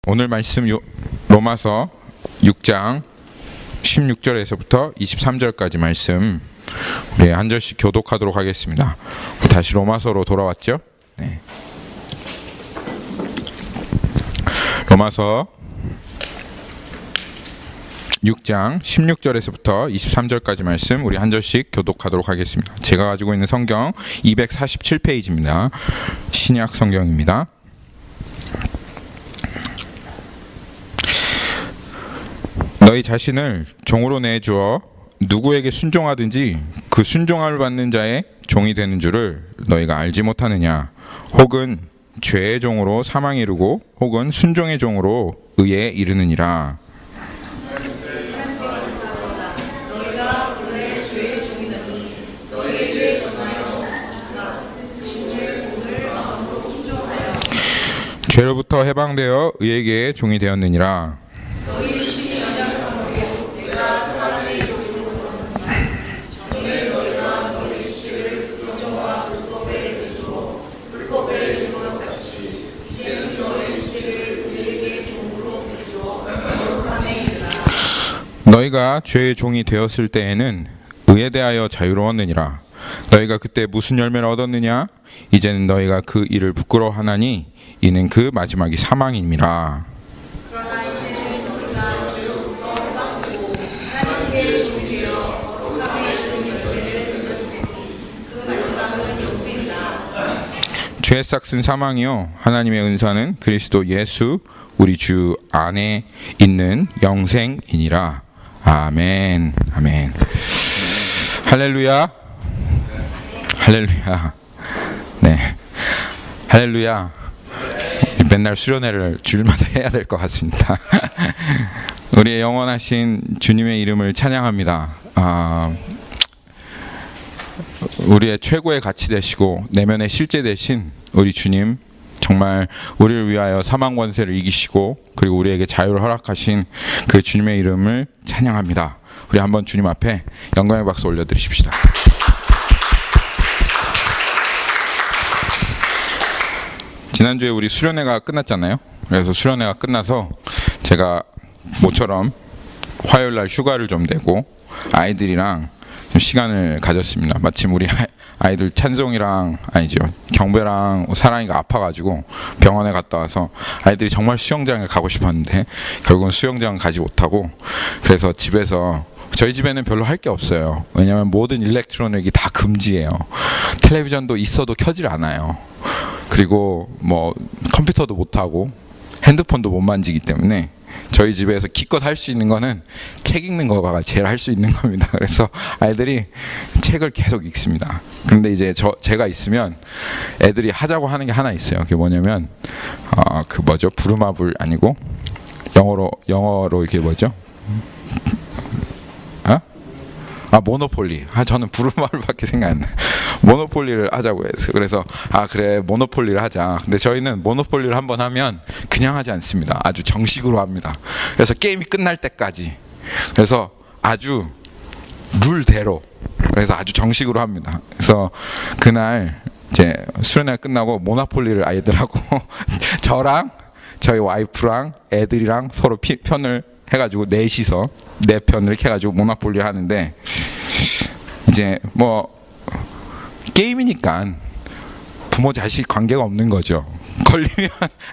오늘 말씀 로마서 6장 16절에서부터 23절까지 말씀 우리 한 절씩 교독하도록 하겠습니다. 다시 로마서로 돌아왔죠? 네. 로마서 6장 16절에서부터 23절까지 말씀 우리 한 절씩 교독하도록 하겠습니다. 제가 가지고 있는 성경 247페이지입니다. 신약 성경입니다. 너희 자신을 종으로 내주어 누구에게 순종하든지 그 순종함을 받는 자의 종이 되는 줄을 너희가 알지 못하느냐? 혹은 죄의 종으로 사망에 이르고 혹은 순종의 종으로 의에 이르느니라. 죄로부터 해방되어 의에게 종이 되었느니라. 너희가 죄의 종이 되었을 때에는 의에 대하여 자유로웠느니라. 너희가 그때 무슨 열매를 얻었느냐? 이제는 너희가 그 일을 부끄러워하나니 이는 그 마지막이 사망임이라. 죄의 싹은 사망이요 하나님의 은사는 그리스도 예수 우리 주 안에 있는 영생이니라. 아멘. 아멘. 할렐루야. 할렐루야. 네. 할렐루야. 맨날 수련회를 주일마다 해야 될 것 같습니다. 우리의 영원하신 주님의 이름을 찬양합니다. 우리의 최고의 가치 되시고 내면의 실제 되신 우리 주님, 정말 우리를 위하여 사망 권세를 이기시고 그리고 우리에게 자유를 허락하신 그 주님의 이름을 찬양합니다. 우리 한번 주님 앞에 영광의 박수 올려드리십시다. 지난주에 우리 수련회가 끝났잖아요. 그래서 수련회가 끝나서 제가 모처럼 화요일날 휴가를 좀 내고 아이들이랑 좀 시간을 가졌습니다. 마침 우리 아이들 찬송이랑 경배랑 사랑이가 아파가지고 병원에 갔다 와서 아이들이 정말 수영장에 가고 싶었는데 결국은 수영장 가지 못하고, 그래서 집에서, 저희 집에는 별로 할 게 없어요. 왜냐하면 모든 일렉트로닉이 다 금지예요. 텔레비전도 있어도 켜질 않아요. 그리고 뭐 컴퓨터도 못하고 핸드폰도 못 만지기 때문에 저희 집에서 기껏 할 수 있는 거는 책 읽는 거가 제일 할 수 있는 겁니다. 그래서 아이들이 책을 계속 읽습니다. 그런데 이제 제가 있으면 애들이 하자고 하는 게 하나 있어요. 그게 뭐냐면 부루마블 아니고 영어로 이게 뭐죠? 모노폴리. 저는 부루마블밖에 생각 안 나요. 모노폴리를 하자고 해서, 그래서 그래 모노폴리를 하자. 근데 저희는 모노폴리를 한번 하면 그냥 하지 않습니다. 아주 정식으로 합니다. 그래서 게임이 끝날 때까지, 그래서 아주 룰대로, 그래서 아주 정식으로 합니다. 그래서 그날 이제 수련회가 끝나고 모노폴리를 아이들하고 저랑 저희 와이프랑 애들이랑 서로 편을 해가지고 넷이서 네 편을 이렇게 해가지고 모노폴리 하는데, 이제 뭐 게임이니까 부모 자식 관계가 없는 거죠.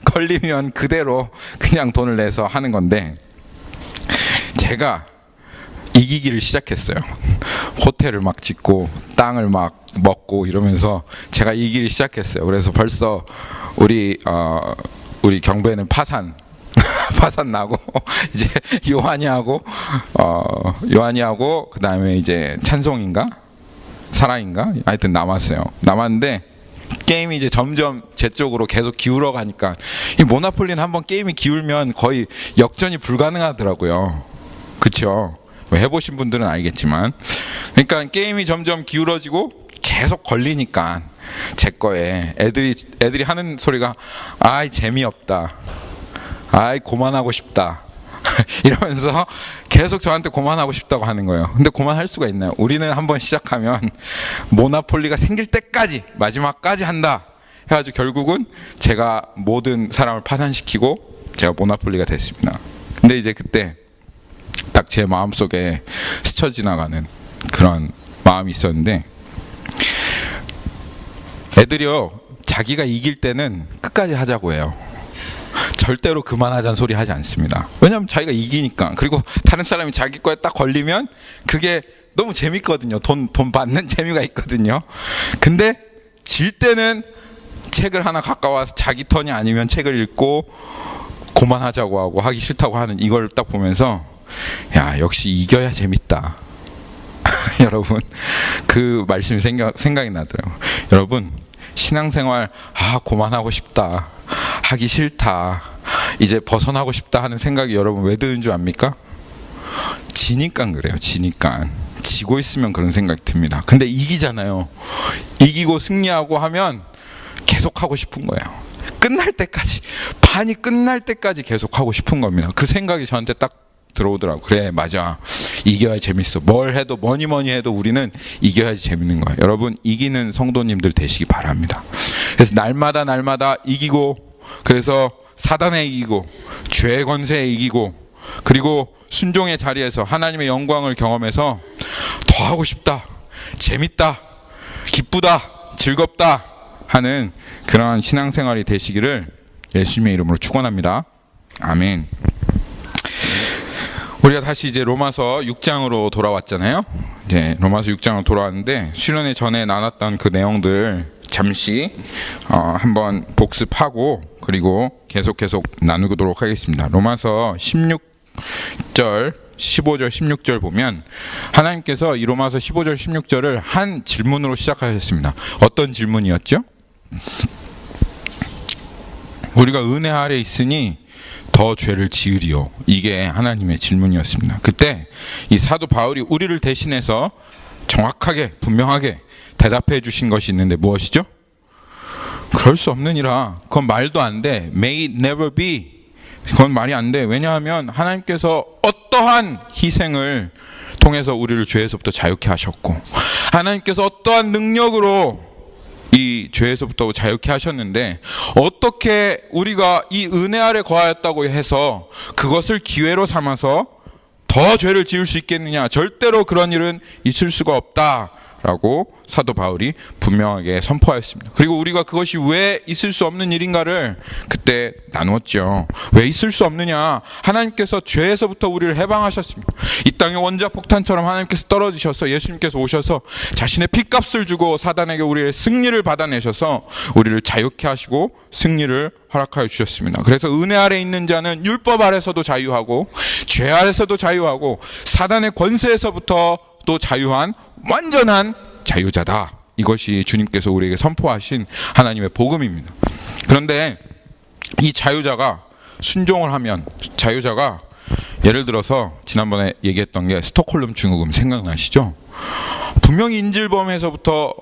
걸리면 그대로 그냥 돈을 내서 하는 건데, 제가 이기기를 시작했어요. 호텔을 막 짓고 땅을 막 먹고 이러면서 제가 이기기를 시작했어요. 그래서 벌써 우리 경배는 파산 나고 이제 요한이 하고 그 다음에 이제 찬송인가 사랑인가 하여튼 남았는데 게임이 이제 점점 제 쪽으로 계속 기울어 가니까, 이 모노폴리는 한번 게임이 기울면 거의 역전이 불가능하더라고요. 그쵸? 해보신 분들은 알겠지만, 그러니까 게임이 점점 기울어지고 계속 걸리니까 제 거에 애들이 하는 소리가 재미없다, 고만하고 싶다 이러면서 계속 저한테 고만하고 싶다고 하는 거예요. 근데 고만할 수가 있나요? 우리는 한번 시작하면 모노폴리가 생길 때까지, 마지막까지 한다 해가지고 결국은 제가 모든 사람을 파산시키고 제가 모나폴리가 됐습니다. 근데 이제 그때 딱 제 마음속에 스쳐 지나가는 그런 마음이 있었는데, 애들이요 자기가 이길 때는 끝까지 하자고 해요. 절대로 그만하자는 소리 하지 않습니다. 왜냐하면 자기가 이기니까. 그리고 다른 사람이 자기 거에 딱 걸리면 그게 너무 재밌거든요. 돈 받는 재미가 있거든요. 근데 질 때는 책을 하나 가까워서 자기 턴이 아니면 책을 읽고 그만하자고 하고 하기 싫다고 하는 이걸 딱 보면서, 야, 역시 이겨야 재밌다. 여러분, 그 말씀이 생각이 나더라고요. 여러분, 신앙생활 그만하고 싶다, 하기 싫다, 이제 벗어나고 싶다 하는 생각이 여러분 왜 드는 줄 압니까? 지니까 그래요. 지니까. 지고 있으면 그런 생각이 듭니다. 근데 이기잖아요. 이기고 승리하고 하면 계속 하고 싶은 거예요. 끝날 때까지, 판이 끝날 때까지 계속 하고 싶은 겁니다. 그 생각이 저한테 딱 들어오더라고. 그래, 맞아, 이겨야 재밌어. 뭘 해도 뭐니 해도 우리는 이겨야지 재밌는 거예요. 여러분, 이기는 성도님들 되시기 바랍니다. 그래서 날마다 이기고, 그래서 사단에 이기고, 죄의 권세에 이기고, 그리고 순종의 자리에서 하나님의 영광을 경험해서 더 하고 싶다, 재밌다, 기쁘다, 즐겁다 하는 그러한 신앙생활이 되시기를 예수님의 이름으로 축원합니다. 아멘. 우리가 다시 이제 로마서 6장으로 돌아왔잖아요. 네, 로마서 6장으로 돌아왔는데, 수련회 전에 나눴던 그 내용들 잠시 한번 복습하고, 그리고 계속 나누도록 하겠습니다. 로마서 16절 15절 16절 보면 하나님께서 이 로마서 15절 16절을 한 질문으로 시작하셨습니다. 어떤 질문이었죠? 우리가 은혜 아래 있으니 더 죄를 지으리요. 이게 하나님의 질문이었습니다. 그때 이 사도 바울이 우리를 대신해서 정확하게 분명하게 대답해 주신 것이 있는데 무엇이죠? 그럴 수 없느니라. 그건 말도 안 돼. May it never be. 그건 말이 안 돼. 왜냐하면 하나님께서 어떠한 희생을 통해서 우리를 죄에서부터 자유케 하셨고, 하나님께서 어떠한 능력으로 이 죄에서부터 자유케 하셨는데, 어떻게 우리가 이 은혜 아래 거하였다고 해서 그것을 기회로 삼아서 더 죄를 지을 수 있겠느냐? 절대로 그런 일은 있을 수가 없다라고 사도 바울이 분명하게 선포하였습니다. 그리고 우리가 그것이 왜 있을 수 없는 일인가를 그때 나누었죠. 왜 있을 수 없느냐? 하나님께서 죄에서부터 우리를 해방하셨습니다. 이 땅의 원자폭탄처럼 하나님께서 떨어지셔서 예수님께서 오셔서 자신의 핏값을 주고 사단에게 우리의 승리를 받아내셔서 우리를 자유케 하시고 승리를 허락하여 주셨습니다. 그래서 은혜 아래 있는 자는 율법 아래서도 자유하고 죄 아래서도 자유하고 사단의 권세에서부터 또 자유한 완전한 자유자다. 이것이 주님께서 우리에게 선포하신 하나님의 복음입니다. 그런데 이 자유자가 순종을 하면, 자유자가 예를 들어서 지난번에 얘기했던 게 스톡홀름 증후군 생각나시죠? 분명히 인질범에서부터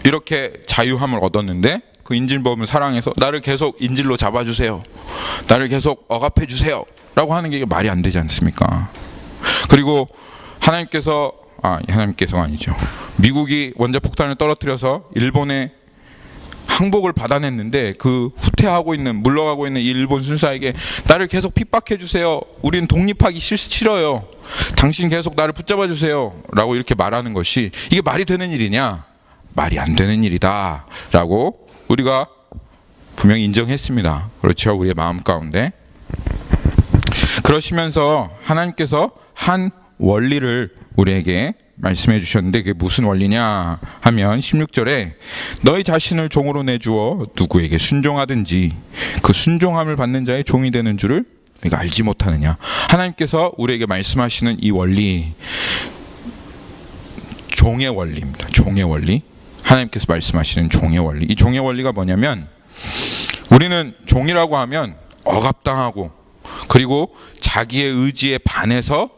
이렇게 자유함을 얻었는데 그 인질범을 사랑해서 나를 계속 인질로 잡아주세요, 나를 계속 억압해 주세요 라고 하는 게 말이 안 되지 않습니까? 그리고 하나님께서가 아니죠. 미국이 원자폭탄을 떨어뜨려서 일본의 항복을 받아냈는데 그 후퇴하고 있는, 물러가고 있는 이 일본 순사에게 나를 계속 핍박해 주세요, 우린 독립하기 싫어요, 당신 계속 나를 붙잡아 주세요 라고 이렇게 말하는 것이 이게 말이 되는 일이냐? 말이 안 되는 일이다 라고 우리가 분명히 인정했습니다. 그렇죠? 우리의 마음 가운데. 그러시면서 하나님께서 한 원리를 우리에게 말씀해 주셨는데, 그게 무슨 원리냐 하면 16절에 너희 자신을 종으로 내주어 누구에게 순종하든지 그 순종함을 받는 자의 종이 되는 줄을 너희가 알지 못하느냐. 하나님께서 우리에게 말씀하시는 이 원리, 종의 원리입니다. 종의 원리. 하나님께서 말씀하시는 종의 원리. 이 종의 원리가 뭐냐면, 우리는 종이라고 하면 억압당하고, 그리고 자기의 의지에 반해서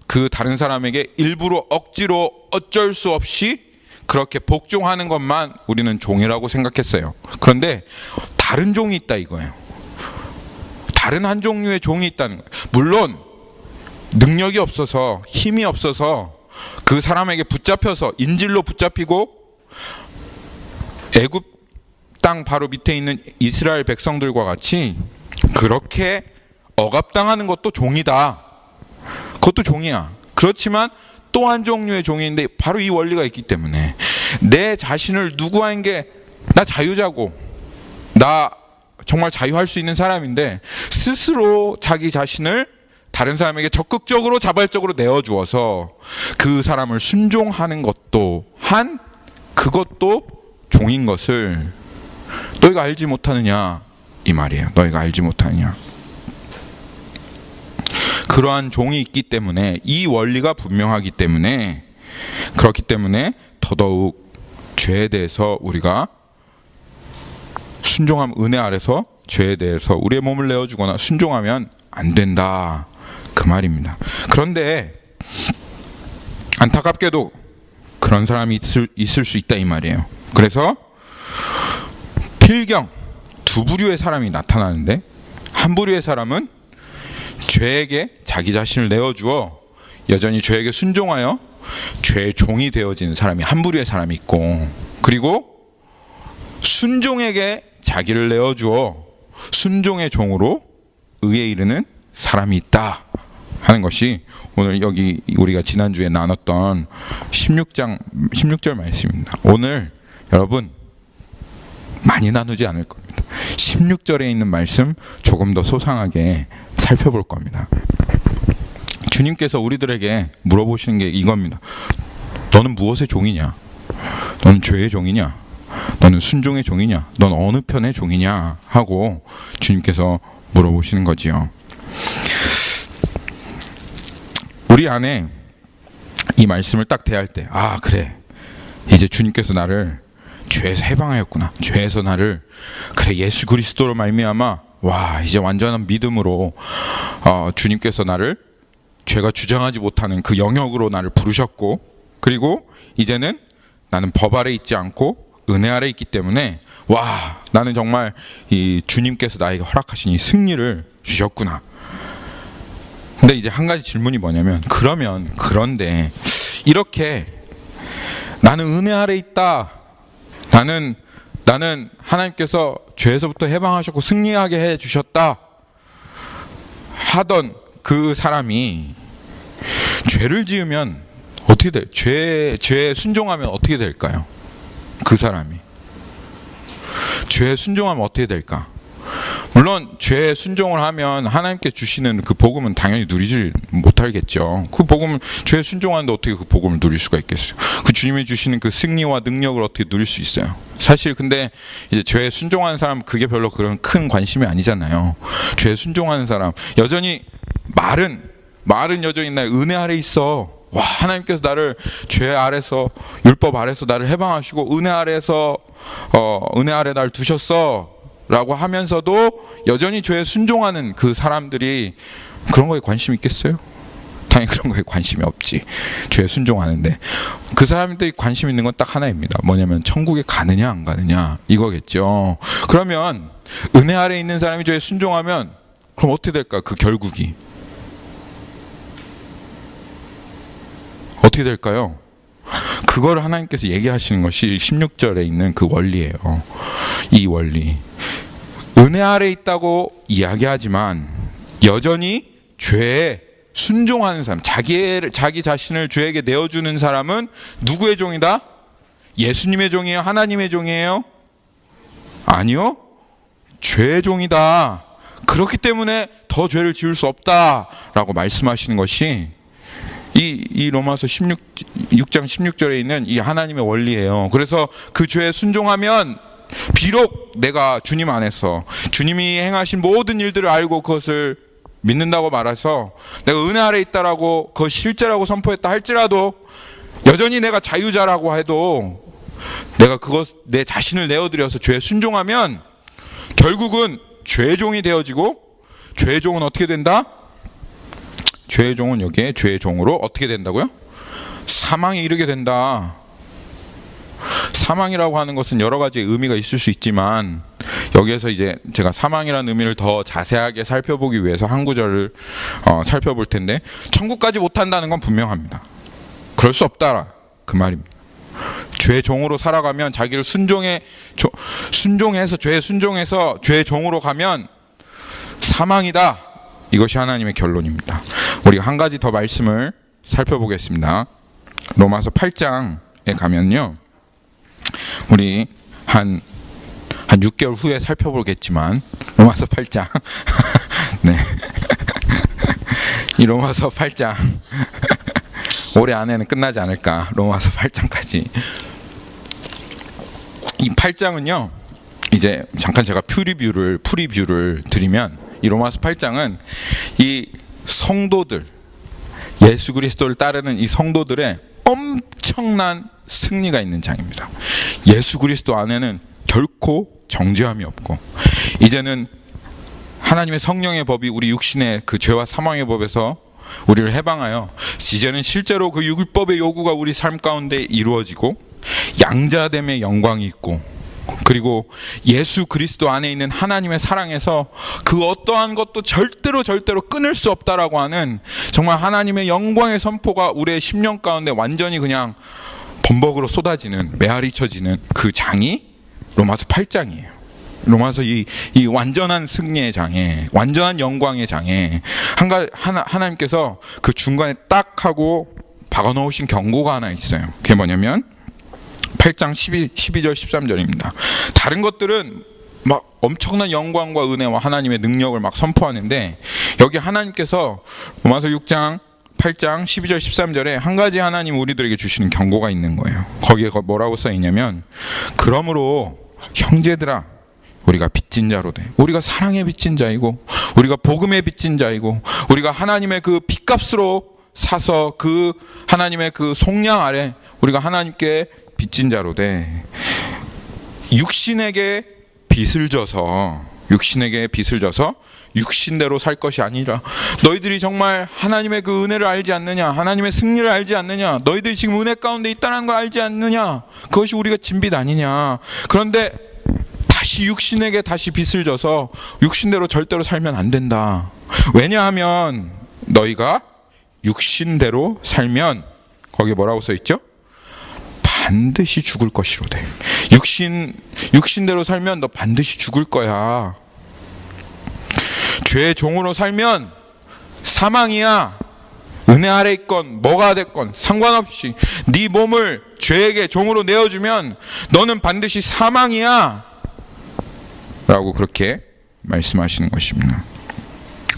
그 다른 사람에게 일부러 억지로 어쩔 수 없이 그렇게 복종하는 것만 우리는 종이라고 생각했어요. 그런데 다른 종이 있다 이거예요. 다른 한 종류의 종이 있다는 거예요. 물론 능력이 없어서, 힘이 없어서 그 사람에게 붙잡혀서 인질로 붙잡히고 애굽 땅 바로 밑에 있는 이스라엘 백성들과 같이 그렇게 억압당하는 것도 종이다. 그것도 종이야. 그렇지만 또 한 종류의 종인데 바로 이 원리가 있기 때문에 내 자신을 누구에게 나 자유자고 나 정말 자유할 수 있는 사람인데 스스로 자기 자신을 다른 사람에게 적극적으로 자발적으로 내어주어서 그 사람을 순종하는 것도 그것도 종인 것을 너희가 알지 못하느냐 이 말이에요. 너희가 알지 못하느냐. 그러한 종이 있기 때문에 이 원리가 분명하기 때문에 그렇기 때문에 더더욱 죄에 대해서 우리가 순종함 은혜 아래서 죄에 대해서 우리의 몸을 내어주거나 순종하면 안 된다 그 말입니다. 그런데 안타깝게도 그런 사람이 있을 수 있다 이 말이에요. 그래서 필경 두 부류의 사람이 나타나는데 한 부류의 사람은 죄에게 자기 자신을 내어주어 여전히 죄에게 순종하여 죄의 종이 되어지는 사람이 한 부류의 사람이 있고, 그리고 순종에게 자기를 내어주어 순종의 종으로 의에 이르는 사람이 있다 하는 것이 오늘 여기 우리가 지난주에 나눴던 16절 말씀입니다. 오늘 여러분 많이 나누지 않을 겁니다. 16절에 있는 말씀 조금 더 소상하게 살펴볼 겁니다. 주님께서 우리들에게 물어보시는 게 이겁니다. 너는 무엇의 종이냐? 너는 죄의 종이냐? 너는 순종의 종이냐? 넌 어느 편의 종이냐? 하고 주님께서 물어보시는 거지요. 우리 안에 이 말씀을 딱 대할 때, 아 그래, 이제 주님께서 나를 죄에서 해방하였구나. 죄에서 나를 그래 예수 그리스도로 말미암아 와 이제 완전한 믿음으로 주님께서 나를 죄가 주장하지 못하는 그 영역으로 나를 부르셨고, 그리고 이제는 나는 법 아래 있지 않고 은혜 아래 있기 때문에 와 나는 정말 이 주님께서 나에게 허락하신 이 승리를 주셨구나. 근데 이제 한 가지 질문이 뭐냐면, 그런데 이렇게 나는 은혜 아래 있다, 나는 하나님께서 죄에서부터 해방하셨고 승리하게 해 주셨다 하던 그 사람이 죄를 지으면 어떻게 돼? 죄에 순종하면 어떻게 될까요? 그 사람이 죄에 순종하면 어떻게 될까? 물론 죄에 순종을 하면 하나님께 주시는 그 복음은 당연히 누리지 못하겠죠. 그 복음을 죄에 순종하는데 어떻게 그 복음을 누릴 수가 있겠어요? 그 주님이 주시는 그 승리와 능력을 어떻게 누릴 수 있어요? 사실 근데 이제 죄에 순종하는 사람 그게 별로 그런 큰 관심이 아니잖아요. 죄에 순종하는 사람 여전히 말은 여전히 나 은혜 아래 있어. 와 하나님께서 나를 죄 아래서 율법 아래서 나를 해방하시고 은혜 아래 날 두셨어 라고 하면서도 여전히 죄에 순종하는 그 사람들이 그런 거에 관심이 있겠어요? 당연히 그런 거에 관심이 없지. 죄에 순종하는데 그 사람들이 관심 있는 건 딱 하나입니다. 뭐냐면 천국에 가느냐 안 가느냐 이거겠죠. 그러면 은혜 아래 있는 사람이 죄에 순종하면 그럼 어떻게 될까? 그 결국이 어떻게 될까요? 그걸 하나님께서 얘기하시는 것이 16절에 있는 그 원리예요. 이 원리. 은혜 아래 있다고 이야기하지만 여전히 죄에 순종하는 사람, 자기 자신을 죄에게 내어주는 사람은 누구의 종이다? 예수님의 종이에요? 하나님의 종이에요? 아니요. 죄의 종이다. 그렇기 때문에 더 죄를 지을 수 없다라고 말씀하시는 것이 이 로마서 6장 16절에 있는 이 하나님의 원리예요. 그래서 그 죄에 순종하면 비록 내가 주님 안에서 주님이 행하신 모든 일들을 알고 그것을 믿는다고 말해서 내가 은혜 아래 있다라고 그것 실제라고 선포했다 할지라도 여전히 내가 자유자라고 해도 내가 내 자신을 내어드려서 죄에 순종하면 결국은 죄의 종이 되어지고 죄의 종은 어떻게 된다? 죄의 종은 여기에 죄의 종으로 어떻게 된다고요? 사망에 이르게 된다. 사망이라고 하는 것은 여러 가지 의미가 있을 수 있지만 여기에서 이제 제가 사망이라는 의미를 더 자세하게 살펴보기 위해서 한 구절을 살펴볼 텐데, 천국까지 못한다는 건 분명합니다. 그럴 수 없다 그 말입니다. 죄의 종으로 살아가면 자기를 순종해서 죄의 종으로 가면 사망이다. 이것이 하나님의 결론입니다. 우리가 한 가지 더 말씀을 살펴보겠습니다. 로마서 8장에 가면요, 우리 한 6개월 후에 살펴보겠지만, 로마서 8장 네. 이 로마서 8장 올해 안에는 끝나지 않을까. 로마서 8장까지. 이 8장은요, 이제 잠깐 제가 프리뷰를 드리면, 이 로마서 8장은 이 성도들, 예수 그리스도를 따르는 이 성도들의 엄청난 승리가 있는 장입니다. 예수 그리스도 안에는 결코 정죄함이 없고, 이제는 하나님의 성령의 법이 우리 육신의 그 죄와 사망의 법에서 우리를 해방하여, 이제는 실제로 그 율법의 요구가 우리 삶 가운데 이루어지고, 양자됨의 영광이 있고, 그리고 예수 그리스도 안에 있는 하나님의 사랑에서 그 어떠한 것도 절대로 끊을 수 없다라고 하는 정말 하나님의 영광의 선포가 우리의 심령 가운데 완전히 그냥 범벅으로 쏟아지는, 메아리 쳐지는 그 장이 로마서 8장이에요. 로마서 이 완전한 승리의 장에, 완전한 영광의 장에 하나님께서 그 중간에 딱 하고 박아놓으신 경고가 하나 있어요. 그게 뭐냐면 8장 12절 13절입니다. 다른 것들은 막 엄청난 영광과 은혜와 하나님의 능력을 막 선포하는데, 여기 하나님께서 로마서 6장 8장 12절 13절에 한 가지 하나님 우리들에게 주시는 경고가 있는 거예요. 거기에 뭐라고 써 있냐면, 그러므로 형제들아, 우리가 빚진 자로 돼. 우리가 사랑의 빚진 자이고, 우리가 복음의 빚진 자이고, 우리가 하나님의 그 빚값으로 사서 그 하나님의 그 속량 아래 우리가 하나님께 빚진 자로 돼. 육신에게 빚을 져서 육신대로 살 것이 아니라, 너희들이 정말 하나님의 그 은혜를 알지 않느냐, 하나님의 승리를 알지 않느냐, 너희들이 지금 은혜 가운데 있다는 걸 알지 않느냐, 그것이 우리가 진 빚 아니냐. 그런데 다시 육신에게 다시 빚을 져서 육신대로 절대로 살면 안 된다. 왜냐하면 너희가 육신대로 살면, 거기에 뭐라고 써 있죠? 반드시 죽을 것이로되. 육신대로 살면 너 반드시 죽을 거야. 죄의 종으로 살면 사망이야. 은혜 아래 있건 뭐가 됐건 상관없이 네 몸을 죄에게 종으로 내어주면 너는 반드시 사망이야 라고 그렇게 말씀하시는 것입니다.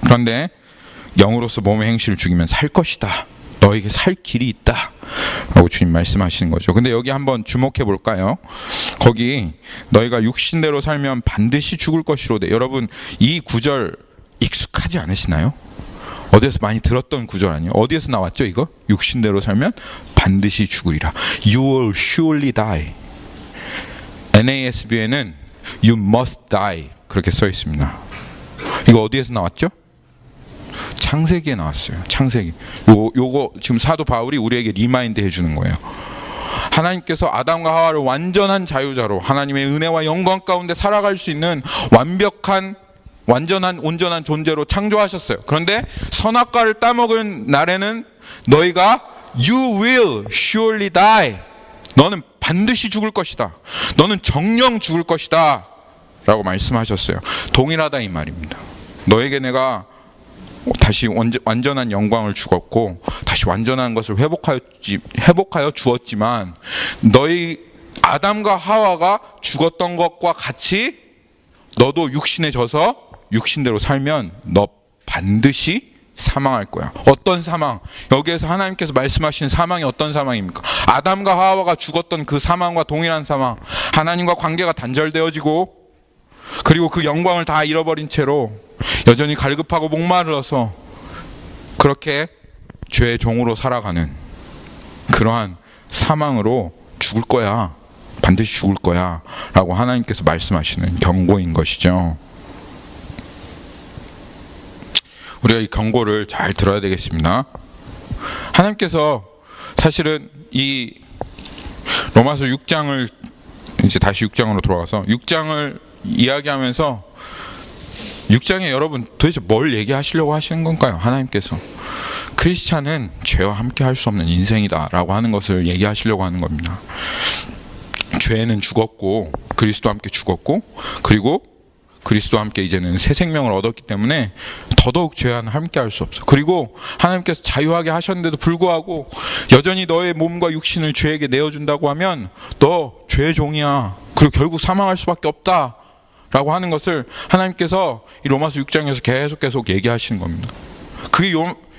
그런데 영으로서 몸의 행실을 죽이면 살 것이다. 너에게 살 길이 있다 라고 주님 말씀하시는 거죠. 근데 여기 한번 주목해 볼까요? 거기 너희가 육신대로 살면 반드시 죽을 것이로되. 여러분, 이 구절 익숙하지 않으시나요? 어디에서 많이 들었던 구절 아니에요? 어디에서 나왔죠 이거? 육신대로 살면 반드시 죽으리라. You will surely die. NASB에는 You must die 그렇게 써 있습니다. 이거 어디에서 나왔죠? 창세기에 나왔어요. 창세기. 요거 지금 사도 바울이 우리에게 리마인드 해주는 거예요. 하나님께서 아담과 하와를 완전한 자유자로 하나님의 은혜와 영광 가운데 살아갈 수 있는 완벽한, 완전한, 온전한 존재로 창조하셨어요. 그런데 선악과를 따먹은 날에는 너희가 You will surely die. 너는 반드시 죽을 것이다. 너는 정령 죽을 것이다 라고 말씀하셨어요. 동일하다 이 말입니다. 너에게 내가 다시 완전한 영광을 주었고 다시 완전한 것을 회복하여 주었지만, 너희 아담과 하와가 죽었던 것과 같이 너도 육신에 져서 육신대로 살면 너 반드시 사망할 거야. 어떤 사망? 여기에서 하나님께서 말씀하시는 사망이 어떤 사망입니까? 아담과 하와가 죽었던 그 사망과 동일한 사망. 하나님과 관계가 단절되어지고, 그리고 그 영광을 다 잃어버린 채로 여전히 갈급하고 목마르어서 그렇게 죄의 종으로 살아가는 그러한 사망으로 죽을 거야. 반드시 죽을 거야 라고 하나님께서 말씀하시는 경고인 것이죠. 우리가 이 경고를 잘 들어야 되겠습니다. 하나님께서 사실은 이 로마서 6장을 이제 다시 6장으로 돌아가서 6장을 이야기하면서 6장에 여러분 도대체 뭘 얘기하시려고 하시는 건가요? 하나님께서 크리스찬은 죄와 함께 할 수 없는 인생이다 라고 하는 것을 얘기하시려고 하는 겁니다. 죄는 죽었고 그리스도와 함께 죽었고, 그리고 그리스도와 함께 이제는 새 생명을 얻었기 때문에 더더욱 죄와 함께 할 수 없어. 그리고 하나님께서 자유하게 하셨는데도 불구하고 여전히 너의 몸과 육신을 죄에게 내어준다고 하면 너 죄의 종이야. 그리고 결국 사망할 수밖에 없다 라고 하는 것을 하나님께서 이 로마서 6장에서 계속 얘기하시는 겁니다. 그게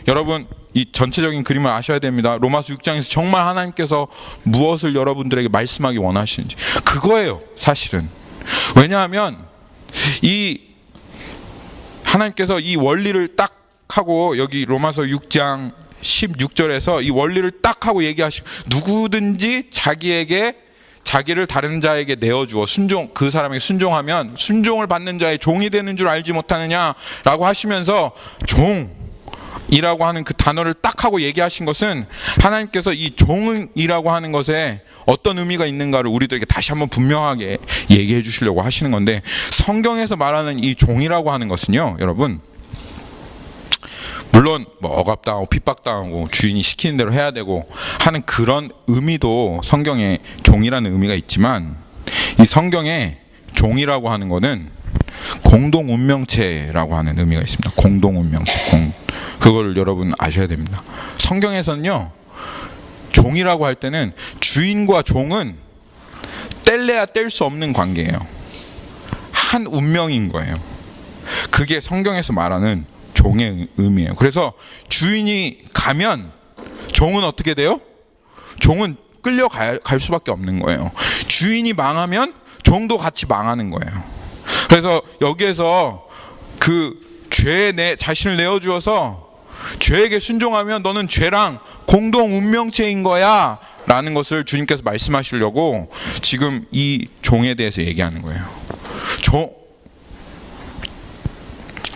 여러분 이 전체적인 그림을 아셔야 됩니다. 로마서 6장에서 정말 하나님께서 무엇을 여러분들에게 말씀하기 원하시는지 그거예요 사실은. 왜냐하면 이 하나님께서 이 원리를 딱 하고 여기 로마서 6장 16절에서 이 원리를 딱 하고 얘기하시고 누구든지 자기를 다른 자에게 내어주어 그 사람에게 순종하면 순종을 받는 자의 종이 되는 줄 알지 못하느냐라고 하시면서 종이라고 하는 그 단어를 딱 하고 얘기하신 것은 하나님께서 이 종이라고 하는 것에 어떤 의미가 있는가를 우리들에게 다시 한번 분명하게 얘기해 주시려고 하시는 건데, 성경에서 말하는 이 종이라고 하는 것은요 여러분, 물론 뭐 억압당하고 핍박당하고 주인이 시키는 대로 해야 되고 하는 그런 의미도 성경에 종이라는 의미가 있지만, 이 성경에 종이라고 하는 것은 공동운명체라고 하는 의미가 있습니다. 공동운명체. 그걸 여러분 아셔야 됩니다. 성경에서는요 종이라고 할 때는 주인과 종은 뗄래야 뗄 수 없는 관계예요. 한 운명인 거예요. 그게 성경에서 말하는 종의 의미예요. 그래서 주인이 가면 종은 어떻게 돼요? 종은 끌려갈 수밖에 없는 거예요. 주인이 망하면 종도 같이 망하는 거예요. 그래서 여기에서 그 죄에 내 자신을 내어주어서 죄에게 순종하면 너는 죄랑 공동 운명체인 거야 라는 것을 주님께서 말씀하시려고 지금 이 종에 대해서 얘기하는 거예요.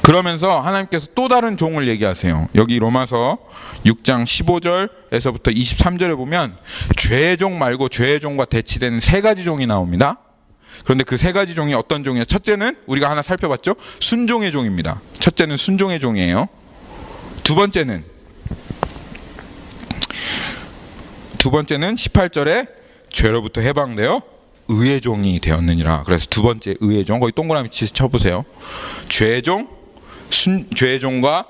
그러면서 하나님께서 또 다른 종을 얘기하세요. 여기 로마서 6장 15절에서부터 23절에 보면 죄의 종 말고 죄의 종과 대치되는 세 가지 종이 나옵니다. 그런데 그 세 가지 종이 어떤 종이에요? 첫째는 우리가 하나 살펴봤죠? 순종의 종입니다. 첫째는 순종의 종이에요. 두 번째는 18절에 죄로부터 해방되어 의의 종이 되었느니라. 그래서 두 번째 의의 종, 거기 동그라미 쳐보세요. 죄의 종, 죄의 종과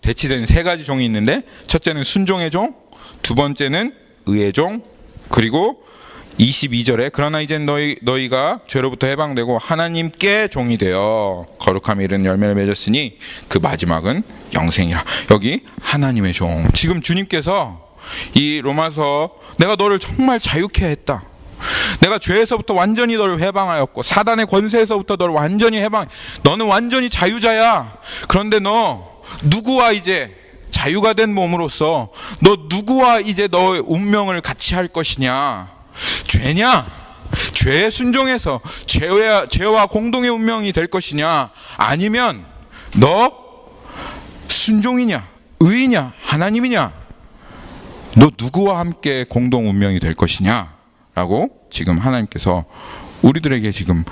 대치되는 세 가지 종이 있는데, 첫째는 순종의 종, 두 번째는 의의 종, 그리고 22절에 그러나 이젠 너희가 죄로부터 해방되고 하나님께 종이 되어 거룩함에 이르는 열매를 맺었으니 그 마지막은 영생이라. 여기 하나님의 종. 지금 주님께서 이 로마서 내가 너를 정말 자유케 했다. 내가 죄에서부터 완전히 너를 해방하였고 사단의 권세에서부터 너를 완전히 너는 완전히 자유자야. 그런데 너 누구와 이제 자유가 된 몸으로서 너 누구와 이제 너의 운명을 같이 할 것이냐? 죄냐? 죄에 순종해서 죄와 공동의 운명이 될 것이냐? 아니면 너 순종이냐? 의이냐? 하나님이냐? 너 누구와 함께 공동 운명이 될 것이냐? 라고 지금 하나님께서 우리들에게 지금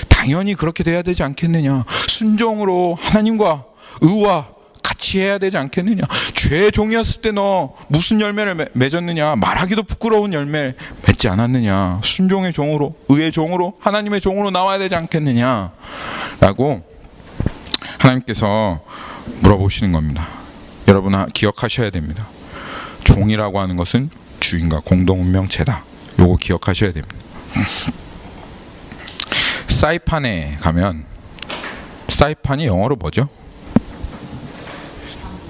당연히 그렇게 돼야 되지 않겠느냐? 순종으로 하나님과 의와 같이 해야 되지 않겠느냐? 죄의 종이었을 때 너 무슨 열매를 맺었느냐? 말하기도 부끄러운 열매 맺지 않았느냐? 순종의 종으로, 의의 종으로, 하나님의 종으로 나와야 되지 않겠느냐? 라고 하나님께서 물어보시는 겁니다. 여러분 기억하셔야 됩니다. 종이라고 하는 것은 주인과 공동 운명체다. 요거 기억하셔야 됩니다. 사이판에 가면, 사이판이 영어로 뭐죠?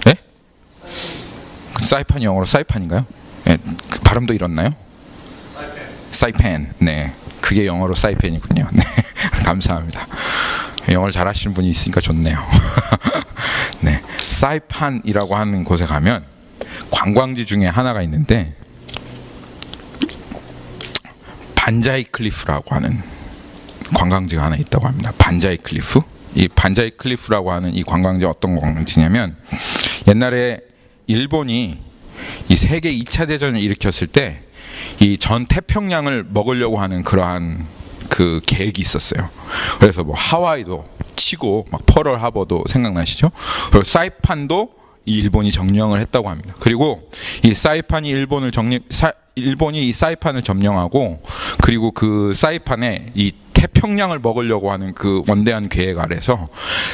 네? 사이판이 영어로 사이판인가요? 네, 그 발음도 이렇나요? 사이펜. 네, 그게 영어로 사이펜이군요. 네, 감사합니다. 영어를 잘하시는 분이 있으니까 좋네요. 네, 사이판이라고 하는 곳에 가면 관광지 중에 하나가 있는데 반자이 클리프라고 하는 관광지가 하나 있다고 합니다. 반자이 클리프. 이 반자이 클리프라고 하는 이 관광지 어떤 관광지냐면, 옛날에 일본이 이 세계 2차 대전을 일으켰을 때 이 전 태평양을 먹으려고 하는 그러한 그 계획이 있었어요. 그래서 뭐 하와이도 치고 막 퍼럴 하버도 생각나시죠? 그리고 사이판도 이 일본이 점령을 했다고 합니다. 그리고 이 사이판이 일본이 이 사이판을 점령하고 그리고 그 사이판에 이 태평양을 먹으려고 하는 그 원대한 계획 아래서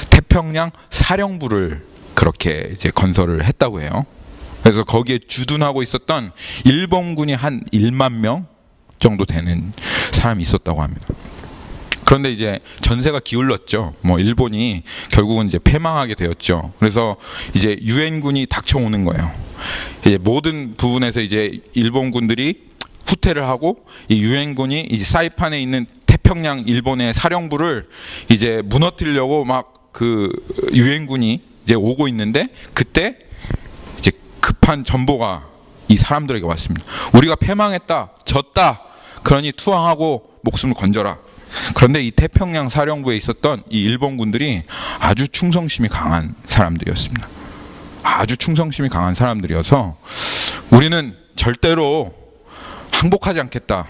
태평양 사령부를 그렇게 이제 건설을 했다고 해요. 그래서 거기에 주둔하고 있었던 일본군이 한 1만 명 정도 되는 사람이 있었다고 합니다. 그런데 이제 전세가 기울었죠. 뭐 일본이 결국은 이제 패망하게 되었죠. 그래서 이제 유엔군이 닥쳐오는 거예요. 이제 모든 부분에서 이제 일본군들이 후퇴를 하고 이 유엔군이 이제 사이판에 있는 태평양 일본의 사령부를 이제 무너뜨리려고 막 그 유엔군이 이제 오고 있는데 그때 이제 급한 전보가 이 사람들에게 왔습니다. 우리가 패망했다, 졌다. 그러니 투항하고 목숨을 건져라. 그런데 이 태평양 사령부에 있었던 이 일본군들이 아주 충성심이 강한 사람들이었습니다. 아주 충성심이 강한 사람들이어서 우리는 절대로 항복하지 않겠다.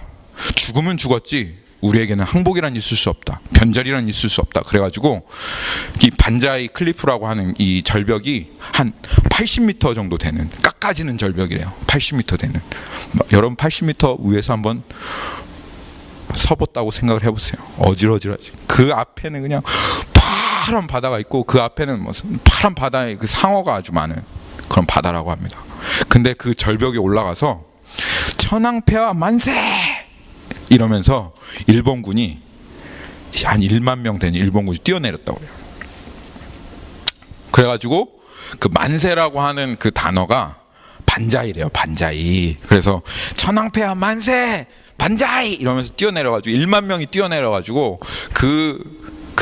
죽으면 죽었지 우리에게는 항복이란 있을 수 없다. 변절이란 있을 수 없다. 그래가지고 이 반자이 클리프라고 하는 이 절벽이 한 80m 정도 되는 깎아지는 절벽이래요. 80m 되는. 여러분 80m 위에서 한번 서봤다고 생각을 해보세요. 어질어질하지. 그 앞에는 그냥 파란 바다가 있고 그 앞에는 무슨 파란 바다에 그 상어가 아주 많은 그런 바다라고 합니다. 근데 그 절벽에 올라가서 천황폐하 만세! 이러면서 일본군이 한 1만 명 되는 일본군이 뛰어내렸다고 해요. 그래가지고 그 만세라고 하는 그 단어가 반자이래요. 반자이. 그래서 천황폐하 만세! 반자이! 이러면서 뛰어내려가지고 1만 명이 뛰어내려가지고 그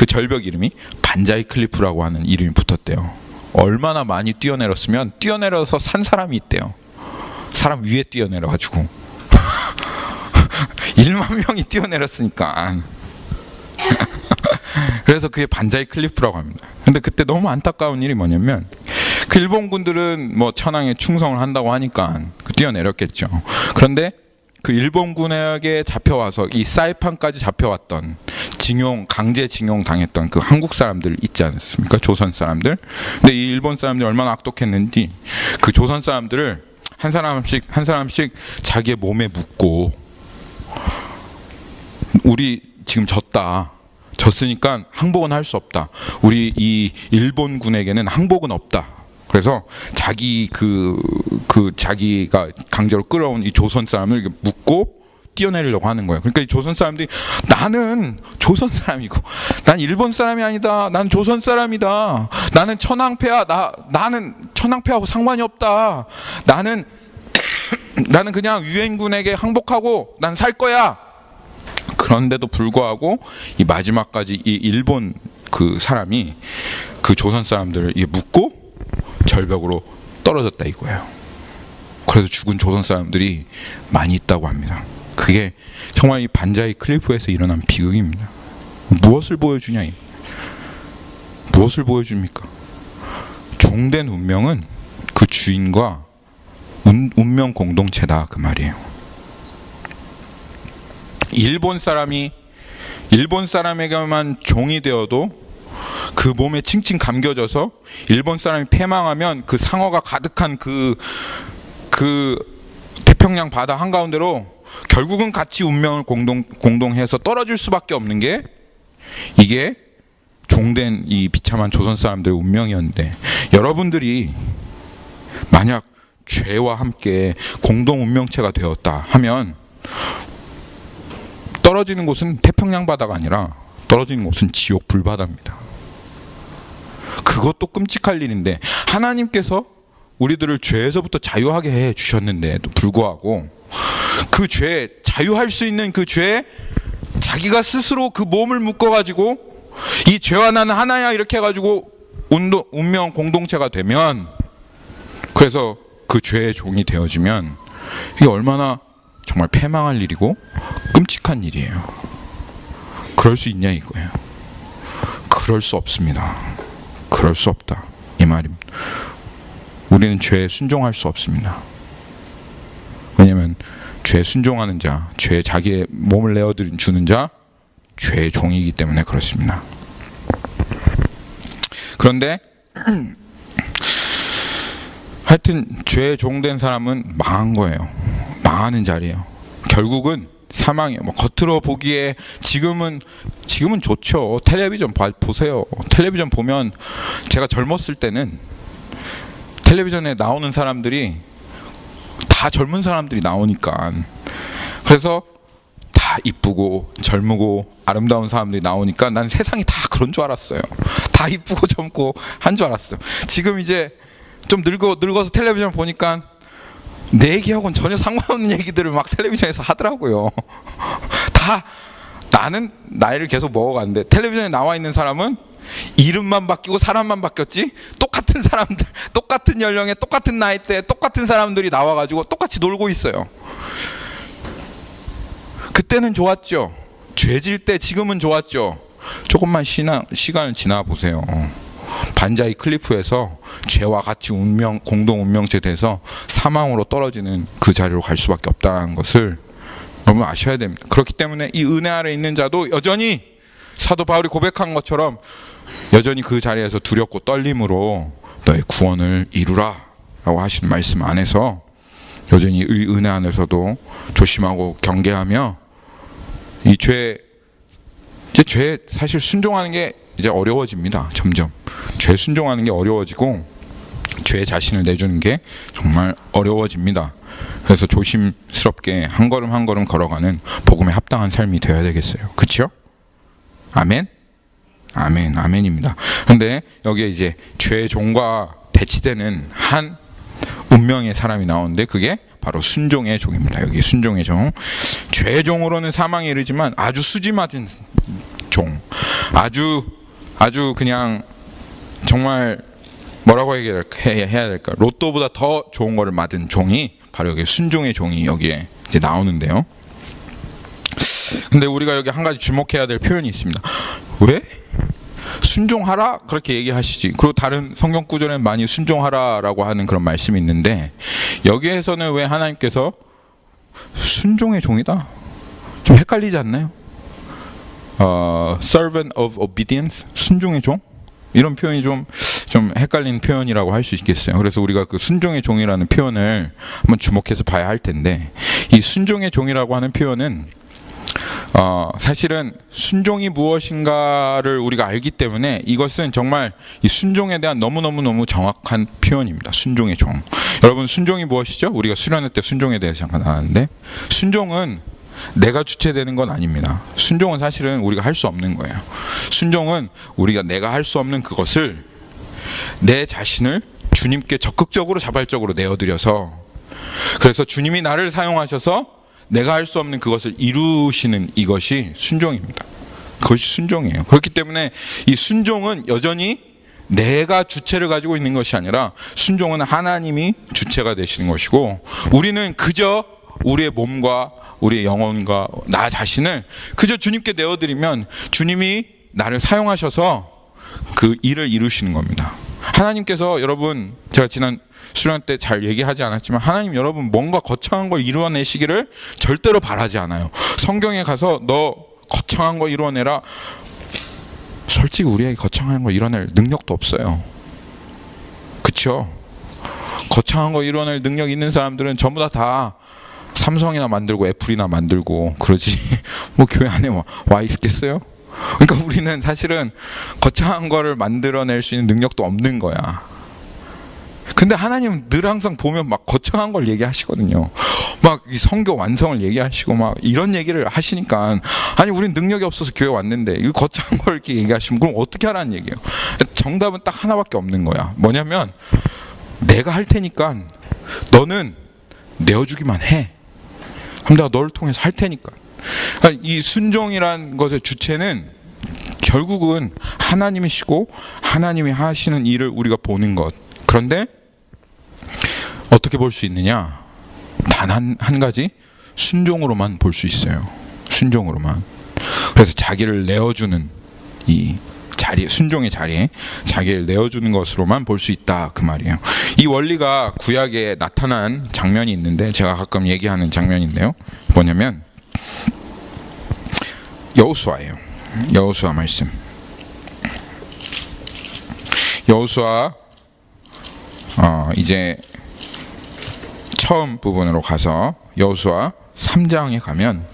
절벽 이름이 반자이 클리프라고 하는 이름이 붙었대요. 얼마나 많이 뛰어내렸으면 뛰어내려서 산 사람이 있대요. 사람 위에 뛰어내려가지고 1만 명이 뛰어내렸으니까. 그래서 그게 반자이 클리프라고 합니다. 근데 그때 너무 안타까운 일이 뭐냐면 그 일본군들은 뭐 천황에 충성을 한다고 하니까 뛰어내렸겠죠. 그런데 그 일본군에게 잡혀와서 이 사이판까지 잡혀왔던 징용, 강제 징용 당했던 그 한국 사람들 있지 않습니까? 조선 사람들. 근데 이 일본 사람들이 얼마나 악독했는지 그 조선 사람들을 한 사람씩 자기의 몸에 묻고 우리 지금 졌으니까 항복은 할 수 없다. 우리 이 일본군에게는 항복은 없다. 그래서 자기가 강제로 끌어온 이 조선 사람을 묶고 뛰어내리려고 하는 거예요. 그러니까 이 조선 사람들이 나는 조선 사람이고 난 일본 사람이 아니다. 난 조선 사람이다. 나는 천황폐하 나는 천황폐하고 상관이 없다. 나는 그냥 유엔군에게 항복하고 난 살 거야. 그런데도 불구하고 이 마지막까지 이 일본 그 사람이 그 조선 사람들을 묶고 절벽으로 떨어졌다 이거예요. 그래서 죽은 조선 사람들이 많이 있다고 합니다. 그게 정말 이 반자이 클리프에서 일어난 비극입니다. 무엇을 보여주냐? 무엇을 보여줍니까? 종된 운명은 그 주인과 운명 공동체다 그 말이에요. 일본 사람에게만 종이 되어도 그 몸에 칭칭 감겨져서 일본 사람이 패망하면 그 상어가 가득한 그 태평양 바다 한가운데로 결국은 같이 운명을 공동해서 떨어질 수밖에 없는 게 이게 종된 이 비참한 조선 사람들의 운명이었는데 여러분들이 만약 죄와 함께 공동 운명체가 되었다 하면 떨어지는 곳은 태평양 바다가 아니라 떨어지는 곳은 지옥 불바다입니다. 그것도 끔찍할 일인데 하나님께서 우리들을 죄에서부터 자유하게 해 주셨는데도 불구하고 그 죄, 자유할 수 있는 그 죄에 자기가 스스로 그 몸을 묶어가지고 이 죄와 나는 하나야 이렇게 해가지고 운명 공동체가 되면 그래서 그 죄의 종이 되어지면 이게 얼마나 정말 패망할 일이고 끔찍한 일이에요. 그럴 수 있냐 이거예요. 그럴 수 없습니다. 그럴 수 없다 이 말입니다. 우리는 죄에 순종할 수 없습니다. 왜냐하면 죄에 순종하는 자, 죄에 자기의 몸을 내어주는 자 죄의 종이기 때문에 그렇습니다. 그런데 하여튼 죄의 종된 사람은 망한 거예요. 망하는 자리예요. 결국은 사망이에요. 뭐 겉으로 보기에 지금은 좋죠. 텔레비전 보세요. 텔레비전 보면 제가 젊었을 때는 텔레비전에 나오는 사람들이 다 젊은 사람들이 나오니까, 그래서 다 이쁘고 젊고 아름다운 사람들이 나오니까 난 세상이 다 그런 줄 알았어요. 다 이쁘고 젊고 한 줄 알았어요. 지금 이제 좀 늙어서 텔레비전 보니까 내 얘기하고는 전혀 상관없는 얘기들을 막 텔레비전에서 하더라고요. 다 나는 나이를 계속 먹어갔는데 텔레비전에 나와 있는 사람은 이름만 바뀌고 사람만 바뀌었지, 똑같은 사람들, 똑같은 연령에 똑같은 나이대 똑같은 사람들이 나와가지고 똑같이 놀고 있어요. 그때는 좋았죠. 죄질 때 지금은 좋았죠. 조금만 시간을 지나 보세요. 반자이 클리프에서 죄와 같이 공동 운명체 돼서 사망으로 떨어지는 그 자리로 갈 수밖에 없다는 것을 여러분 아셔야 됩니다. 그렇기 때문에 이 은혜 아래 있는 자도 여전히 사도 바울이 고백한 것처럼 여전히 그 자리에서 두렵고 떨림으로 너의 구원을 이루라 라고 하시는 말씀 안에서 여전히 이 은혜 안에서도 조심하고 경계하며 이 죄 사실 순종하는 게 이제 어려워집니다. 점점 죄 순종하는 게 어려워지고 죄 자신을 내주는 게 정말 어려워집니다. 그래서 조심스럽게 한 걸음 한 걸음 걸어가는 복음에 합당한 삶이 되어야 되겠어요. 그렇죠? 아멘? 아멘, 아멘입니다. 그런데 여기에 이제 죄의 종과 대치되는 한 운명의 사람이 나오는데 그게 바로 순종의 종입니다. 여기 순종의 종. 죄의 종으로는 사망에 이르지만 아주 수지 맞은 종, 아주 그냥 정말 뭐라고 해야 될까? 로또보다 더 좋은 거를 맞은 종이 바로 여기 순종의 종이 여기에 이제 나오는데요. 근데 우리가 여기 한 가지 주목해야 될 표현이 있습니다. 왜? 순종하라 그렇게 얘기하시지. 그리고 다른 성경 구절에는 많이 순종하라라고 하는 그런 말씀이 있는데 여기에서는 왜 하나님께서 순종의 종이다? 좀 헷갈리지 않나요? Servant of obedience, 순종의 종? 이런 표현이 좀 헷갈리는 표현이라고 할 수 있겠어요. 그래서 우리가 그 순종의 종이라는 표현을 한번 주목해서 봐야 할 텐데, 이 순종의 종이라고 하는 표현은 사실은 순종이 무엇인가를 우리가 알기 때문에 이것은 정말 이 순종에 대한 너무 정확한 표현입니다. 순종의 종. 여러분, 순종이 무엇이죠? 우리가 수련회 때 순종에 대해서 잠깐 나왔는데, 순종은 내가 주체되는 건 아닙니다. 순종은 사실은 우리가 할 수 없는 거예요. 순종은 내가 할 수 없는 그것을 내 자신을 주님께 적극적으로 자발적으로 내어드려서, 그래서 주님이 나를 사용하셔서 내가 할 수 없는 그것을 이루시는 이것이 순종입니다. 그것이 순종이에요. 그렇기 때문에 이 순종은 여전히 내가 주체를 가지고 있는 것이 아니라 순종은 하나님이 주체가 되시는 것이고, 우리는 그저 우리의 몸과 우리의 영혼과 나 자신을 그저 주님께 내어드리면 주님이 나를 사용하셔서 그 일을 이루시는 겁니다. 하나님께서, 여러분, 제가 지난 수련 때 잘 얘기하지 않았지만 하나님 여러분 뭔가 거창한 걸 이루어내시기를 절대로 바라지 않아요. 성경에 가서 너 거창한 거 이루어내라. 솔직히 우리에게 거창한 거 이뤄낼 능력도 없어요. 그렇죠? 거창한 거 이뤄낼 능력 있는 사람들은 전부 다 삼성이나 만들고 애플이나 만들고 그러지 뭐 교회 안에 와 있겠어요? 그러니까 우리는 사실은 거창한 거를 만들어낼 수 있는 능력도 없는 거야. 근데 하나님은 늘 항상 보면 막 거창한 걸 얘기하시거든요. 막 이 성교 완성을 얘기하시고 막 이런 얘기를 하시니까, 아니 우린 능력이 없어서 교회 왔는데 이 거창한 걸 이렇게 얘기하시면 그럼 어떻게 하라는 얘기예요. 정답은 딱 하나밖에 없는 거야. 뭐냐면 내가 할 테니까 너는 내어주기만 해. 그럼 내가 너를 통해서 할 테니까. 그러니까 이 순종이란 것의 주체는 결국은 하나님이시고 하나님이 하시는 일을 우리가 보는 것. 그런데 어떻게 볼 수 있느냐? 단 한 가지, 순종으로만 볼 수 있어요. 순종으로만. 그래서 자기를 내어주는 이 자리, 순종의 자리에 자기를 내어주는 것으로만 볼 수 있다, 그 말이에요. 이 원리가 구약에 나타난 장면이 있는데 제가 가끔 얘기하는 장면인데요. 뭐냐면 여호수아예요. 여호수아 말씀. 여호수아 이제 처음 부분으로 가서 여호수아 3장에 가면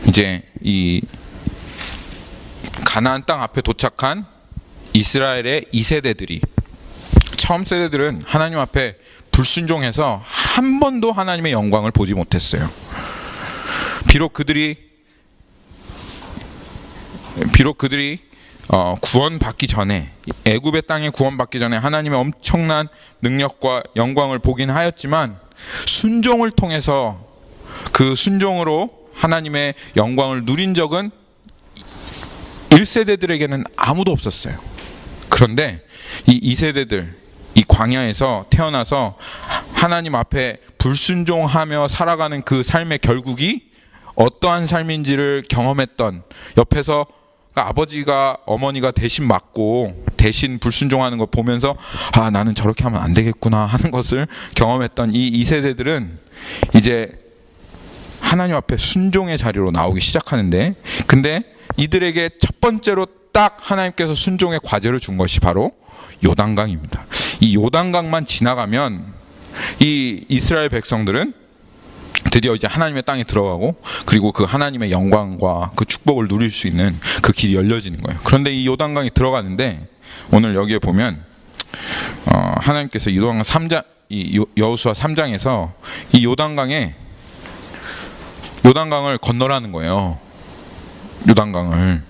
이제 이 가나안 땅 앞에 도착한 이스라엘의 2세대들이, 처음 세대들은 하나님 앞에 불순종해서 한 번도 하나님의 영광을 보지 못했어요. 비록 그들이 구원받기 전에, 애굽의 땅에 구원받기 전에 하나님의 엄청난 능력과 영광을 보긴 하였지만, 순종을 통해서 그 순종으로 하나님의 영광을 누린 적은 1세대들에게는 아무도 없었어요. 그런데 이 2세대들, 이 광야에서 태어나서 하나님 앞에 불순종하며 살아가는 그 삶의 결국이 어떠한 삶인지를 경험했던, 옆에서 아버지가 어머니가 대신 맞고 대신 불순종하는 걸 보면서 아, 나는 저렇게 하면 안 되겠구나 하는 것을 경험했던 이 2세대들은 이제 하나님 앞에 순종의 자리로 나오기 시작하는데, 근데 이들에게 첫 번째로 딱 하나님께서 순종의 과제를 준 것이 바로 요단강입니다. 이 요단강만 지나가면 이 이스라엘 백성들은 드디어 이제 하나님의 땅에 들어가고, 그리고 그 하나님의 영광과 그 축복을 누릴 수 있는 그 길이 열려지는 거예요. 그런데 이 요단강이 들어가는데, 오늘 여기에 보면 하나님께서 요단강 3장, 이 여호수아 3장에서 이 요단강을 건너라는 거예요. 요단강을.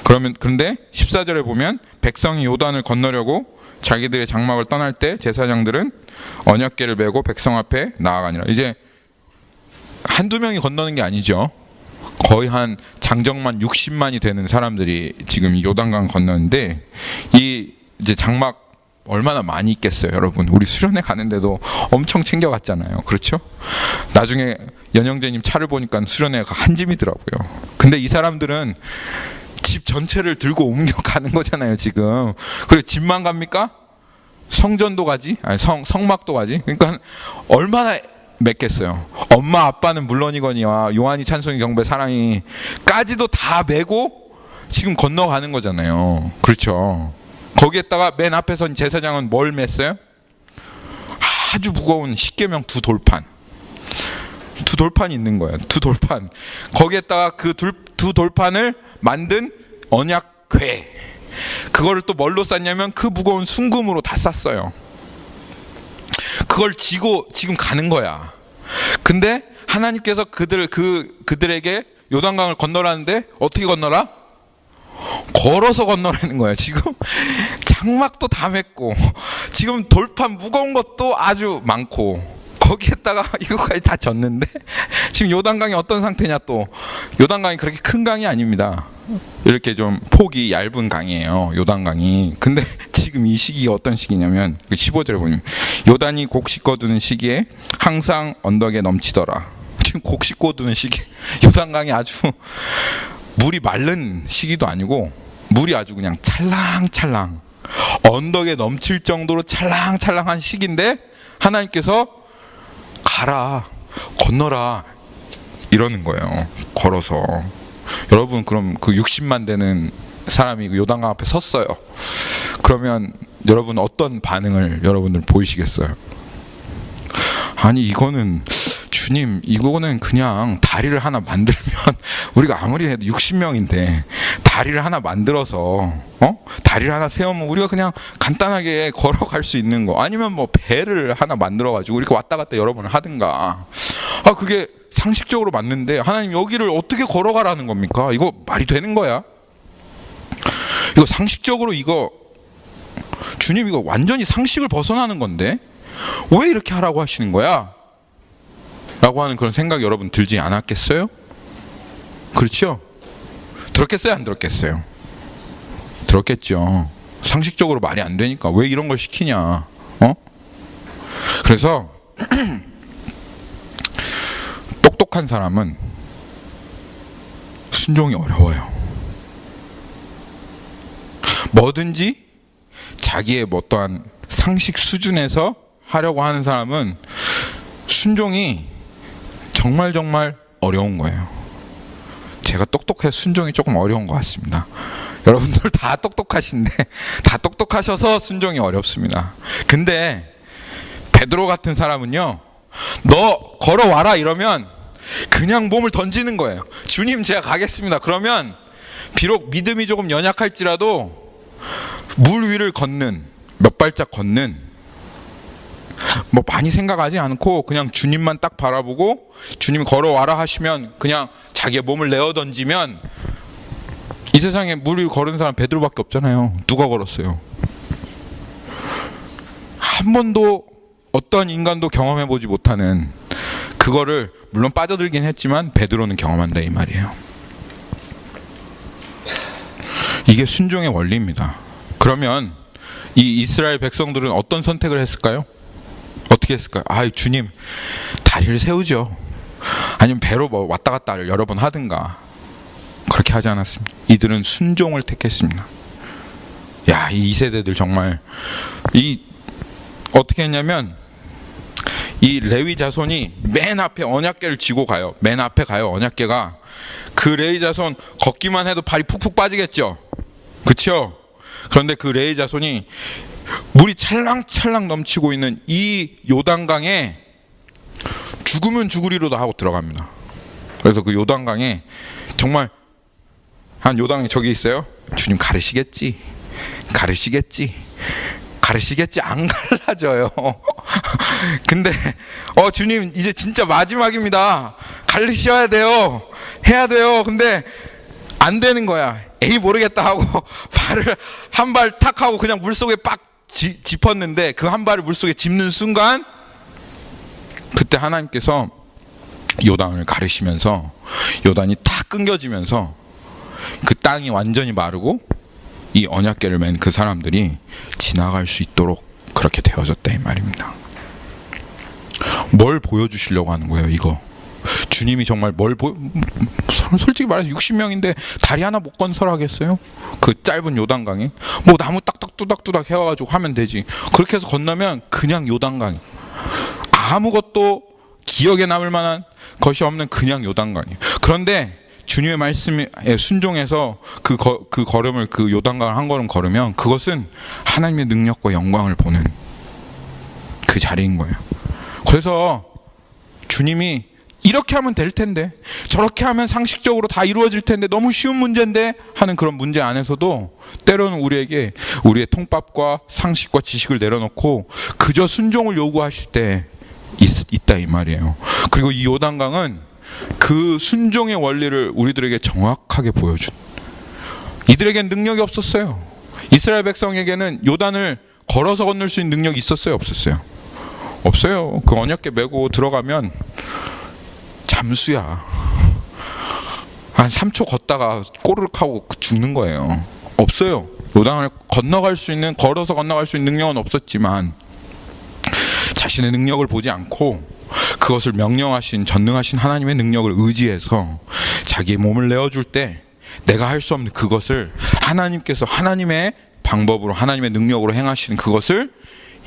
그런데 14절에 보면 백성이 요단을 건너려고 자기들의 장막을 떠날 때 제사장들은 언약궤를 메고 백성 앞에 나아가니라. 이제 한두 명이 건너는 게 아니죠. 거의 한 장정만 60만이 되는 사람들이 지금 이 요단강 건너는데, 이 이제 장막 얼마나 많이 있겠어요, 여러분. 우리 수련회 가는데도 엄청 챙겨갔잖아요. 그렇죠? 나중에 연영재님 차를 보니까 수련회가 한 짐이더라고요. 근데 이 사람들은 집 전체를 들고 옮겨가는 거잖아요, 지금. 그리고 집만 갑니까? 성전도 가지? 아니, 성막도 가지? 그러니까 얼마나 맺겠어요. 엄마 아빠는 물론이거니와 요한이 찬송이 경배 사랑이 까지도 다 메고 지금 건너가는 거잖아요. 그렇죠? 거기에다가 맨 앞에 선 제사장은 뭘 맸어요? 아주 무거운 십계명 두 돌판이 있는 거예요. 두 돌판. 거기에다가 그 두 돌판을 만든 언약궤, 그거를 또 뭘로 쌌냐면 그 무거운 순금으로 다 쌌어요. 그걸 지고 지금 가는 거야. 근데 하나님께서 그들에게 요단강을 건너라는데 어떻게 건너라? 걸어서 건너라는 거예요. 지금 장막도 다 맸고, 지금 돌판 무거운 것도 아주 많고, 거기에다가 이거까지 다 졌는데 지금 요단강이 어떤 상태냐? 또 요단강이 그렇게 큰 강이 아닙니다. 이렇게 좀 폭이 얇은 강이에요, 요단강이. 근데 지금 이 시기가 어떤 시기냐면 15절에 보면 요단이 곡 씻거두는 시기에 항상 언덕에 넘치더라. 지금 곡 씻거두는 시기, 요단강이 아주 물이 마른 시기도 아니고 물이 아주 그냥 찰랑찰랑 언덕에 넘칠 정도로 찰랑찰랑한 시기인데 하나님께서 가라, 건너라 이러는 거예요, 걸어서. 여러분, 그럼 그 60만 되는 사람이 그 요단강 앞에 섰어요. 그러면 여러분 어떤 반응을 여러분들 보이시겠어요? 아니, 이거는 주님, 이거는 그냥 다리를 하나 만들면 우리가 아무리 해도 60명인데 다리를 하나 만들어서 다리를 하나 세우면 우리가 그냥 간단하게 걸어갈 수 있는 거, 아니면 뭐 배를 하나 만들어 가지고 이렇게 왔다 갔다 여러 번 하든가. 그게 상식적으로 맞는데 하나님 여기를 어떻게 걸어가라는 겁니까? 이거 말이 되는 거야? 이거 상식적으로, 이거 주님, 이거 완전히 상식을 벗어나는 건데 왜 이렇게 하라고 하시는 거야? 라고 하는 그런 생각이 여러분 들지 않았겠어요? 그렇죠? 들었겠어요? 안 들었겠어요? 들었겠죠. 상식적으로 말이 안 되니까 왜 이런 걸 시키냐? 그래서 똑똑한 사람은 순종이 어려워요. 뭐든지 자기의 어떠한 상식 수준에서 하려고 하는 사람은 순종이 정말 어려운 거예요. 제가 똑똑해서 순종이 조금 어려운 것 같습니다. 여러분들 다 똑똑하신데, 다 똑똑하셔서 순종이 어렵습니다. 근데 베드로 같은 사람은요, 너 걸어와라 이러면 그냥 몸을 던지는 거예요. 주님, 제가 가겠습니다. 그러면 비록 믿음이 조금 연약할지라도 물 위를 걷는, 몇 발짝 걷는, 뭐 많이 생각하지 않고 그냥 주님만 딱 바라보고 주님이 걸어와라 하시면 그냥 자기의 몸을 내어 던지면, 이 세상에 물 위를 걸은 사람 베드로밖에 없잖아요. 누가 걸었어요? 한 번도 어떤 인간도 경험해보지 못하는 그거를, 물론 빠져들긴 했지만 베드로는 경험한다 이 말이에요. 이게 순종의 원리입니다. 그러면 이 이스라엘 백성들은 어떤 선택을 했을까요? 어떻게 했을까요? 아, 주님 다리를 세우죠. 아니면 배로 뭐 왔다 갔다 여러 번 하든가. 그렇게 하지 않았습니다. 이들은 순종을 택했습니다. 야, 이 세대들 정말 어떻게 했냐면, 이 레위 자손이 맨 앞에 언약궤를 쥐고 가요. 맨 앞에 가요. 언약궤가. 그 레위 자손 걷기만 해도 발이 푹푹 빠지겠죠. 그렇죠? 그런데 그 레위 자손이 물이 찰랑찰랑 넘치고 있는 이 요단강에 죽으면 죽으리로도 하고 들어갑니다. 그래서 그 요단강에 정말, 한 요단이 저기 있어요. 주님 가르시겠지 안 갈라져요. 근데 주님 이제 진짜 마지막입니다. 가르셔야 돼요. 해야 돼요. 근데 안 되는 거야. 에이 모르겠다 하고 발을 한 발 탁 하고 그냥 물속에 빡 짚었는데, 그 한 발을 물속에 짚는 순간 그때 하나님께서 요단을 가르시면서 요단이 탁 끊겨지면서 그 땅이 완전히 마르고 이 언약궤를 맨 그 사람들이 지나갈 수 있도록 그렇게 되어졌다 이 말입니다. 뭘 보여주시려고 하는 거예요, 이거? 주님이 정말 솔직히 말해서 60명인데 다리 하나 못 건설하겠어요? 그 짧은 요단강에 뭐 나무 딱딱 뚜닥뚜닥 해와가지고 하면 되지. 그렇게 해서 건너면 그냥 요단강이, 아무것도 기억에 남을 만한 것이 없는 그냥 요단강이에요. 그런데 주님의 말씀에 순종해서 그 걸음을, 그 요단강을 한 걸음 걸으면 그것은 하나님의 능력과 영광을 보는 그 자리인 거예요. 그래서 주님이 이렇게 하면 될 텐데, 저렇게 하면 상식적으로 다 이루어질 텐데, 너무 쉬운 문제인데 하는 그런 문제 안에서도 때로는 우리에게 우리의 통밥과 상식과 지식을 내려놓고 그저 순종을 요구하실 때 있다 이 말이에요. 그리고 이 요단강은 그 순종의 원리를 우리들에게 정확하게 보여준, 이들에겐 능력이 없었어요. 이스라엘 백성에게는 요단을 걸어서 건널 수 있는 능력이 있었어요? 없었어요? 없어요. 그 언약궤 메고 들어가면 잠수야. 한 3초 걷다가 꼬르륵 하고 죽는 거예요. 없어요. 요단을 건너갈 수 있는, 걸어서 건너갈 수 있는 능력은 없었지만 자신의 능력을 보지 않고 그것을 명령하신, 전능하신 하나님의 능력을 의지해서 자기의 몸을 내어줄 때 내가 할 수 없는 그것을 하나님께서 하나님의 방법으로, 하나님의 능력으로 행하시는 그것을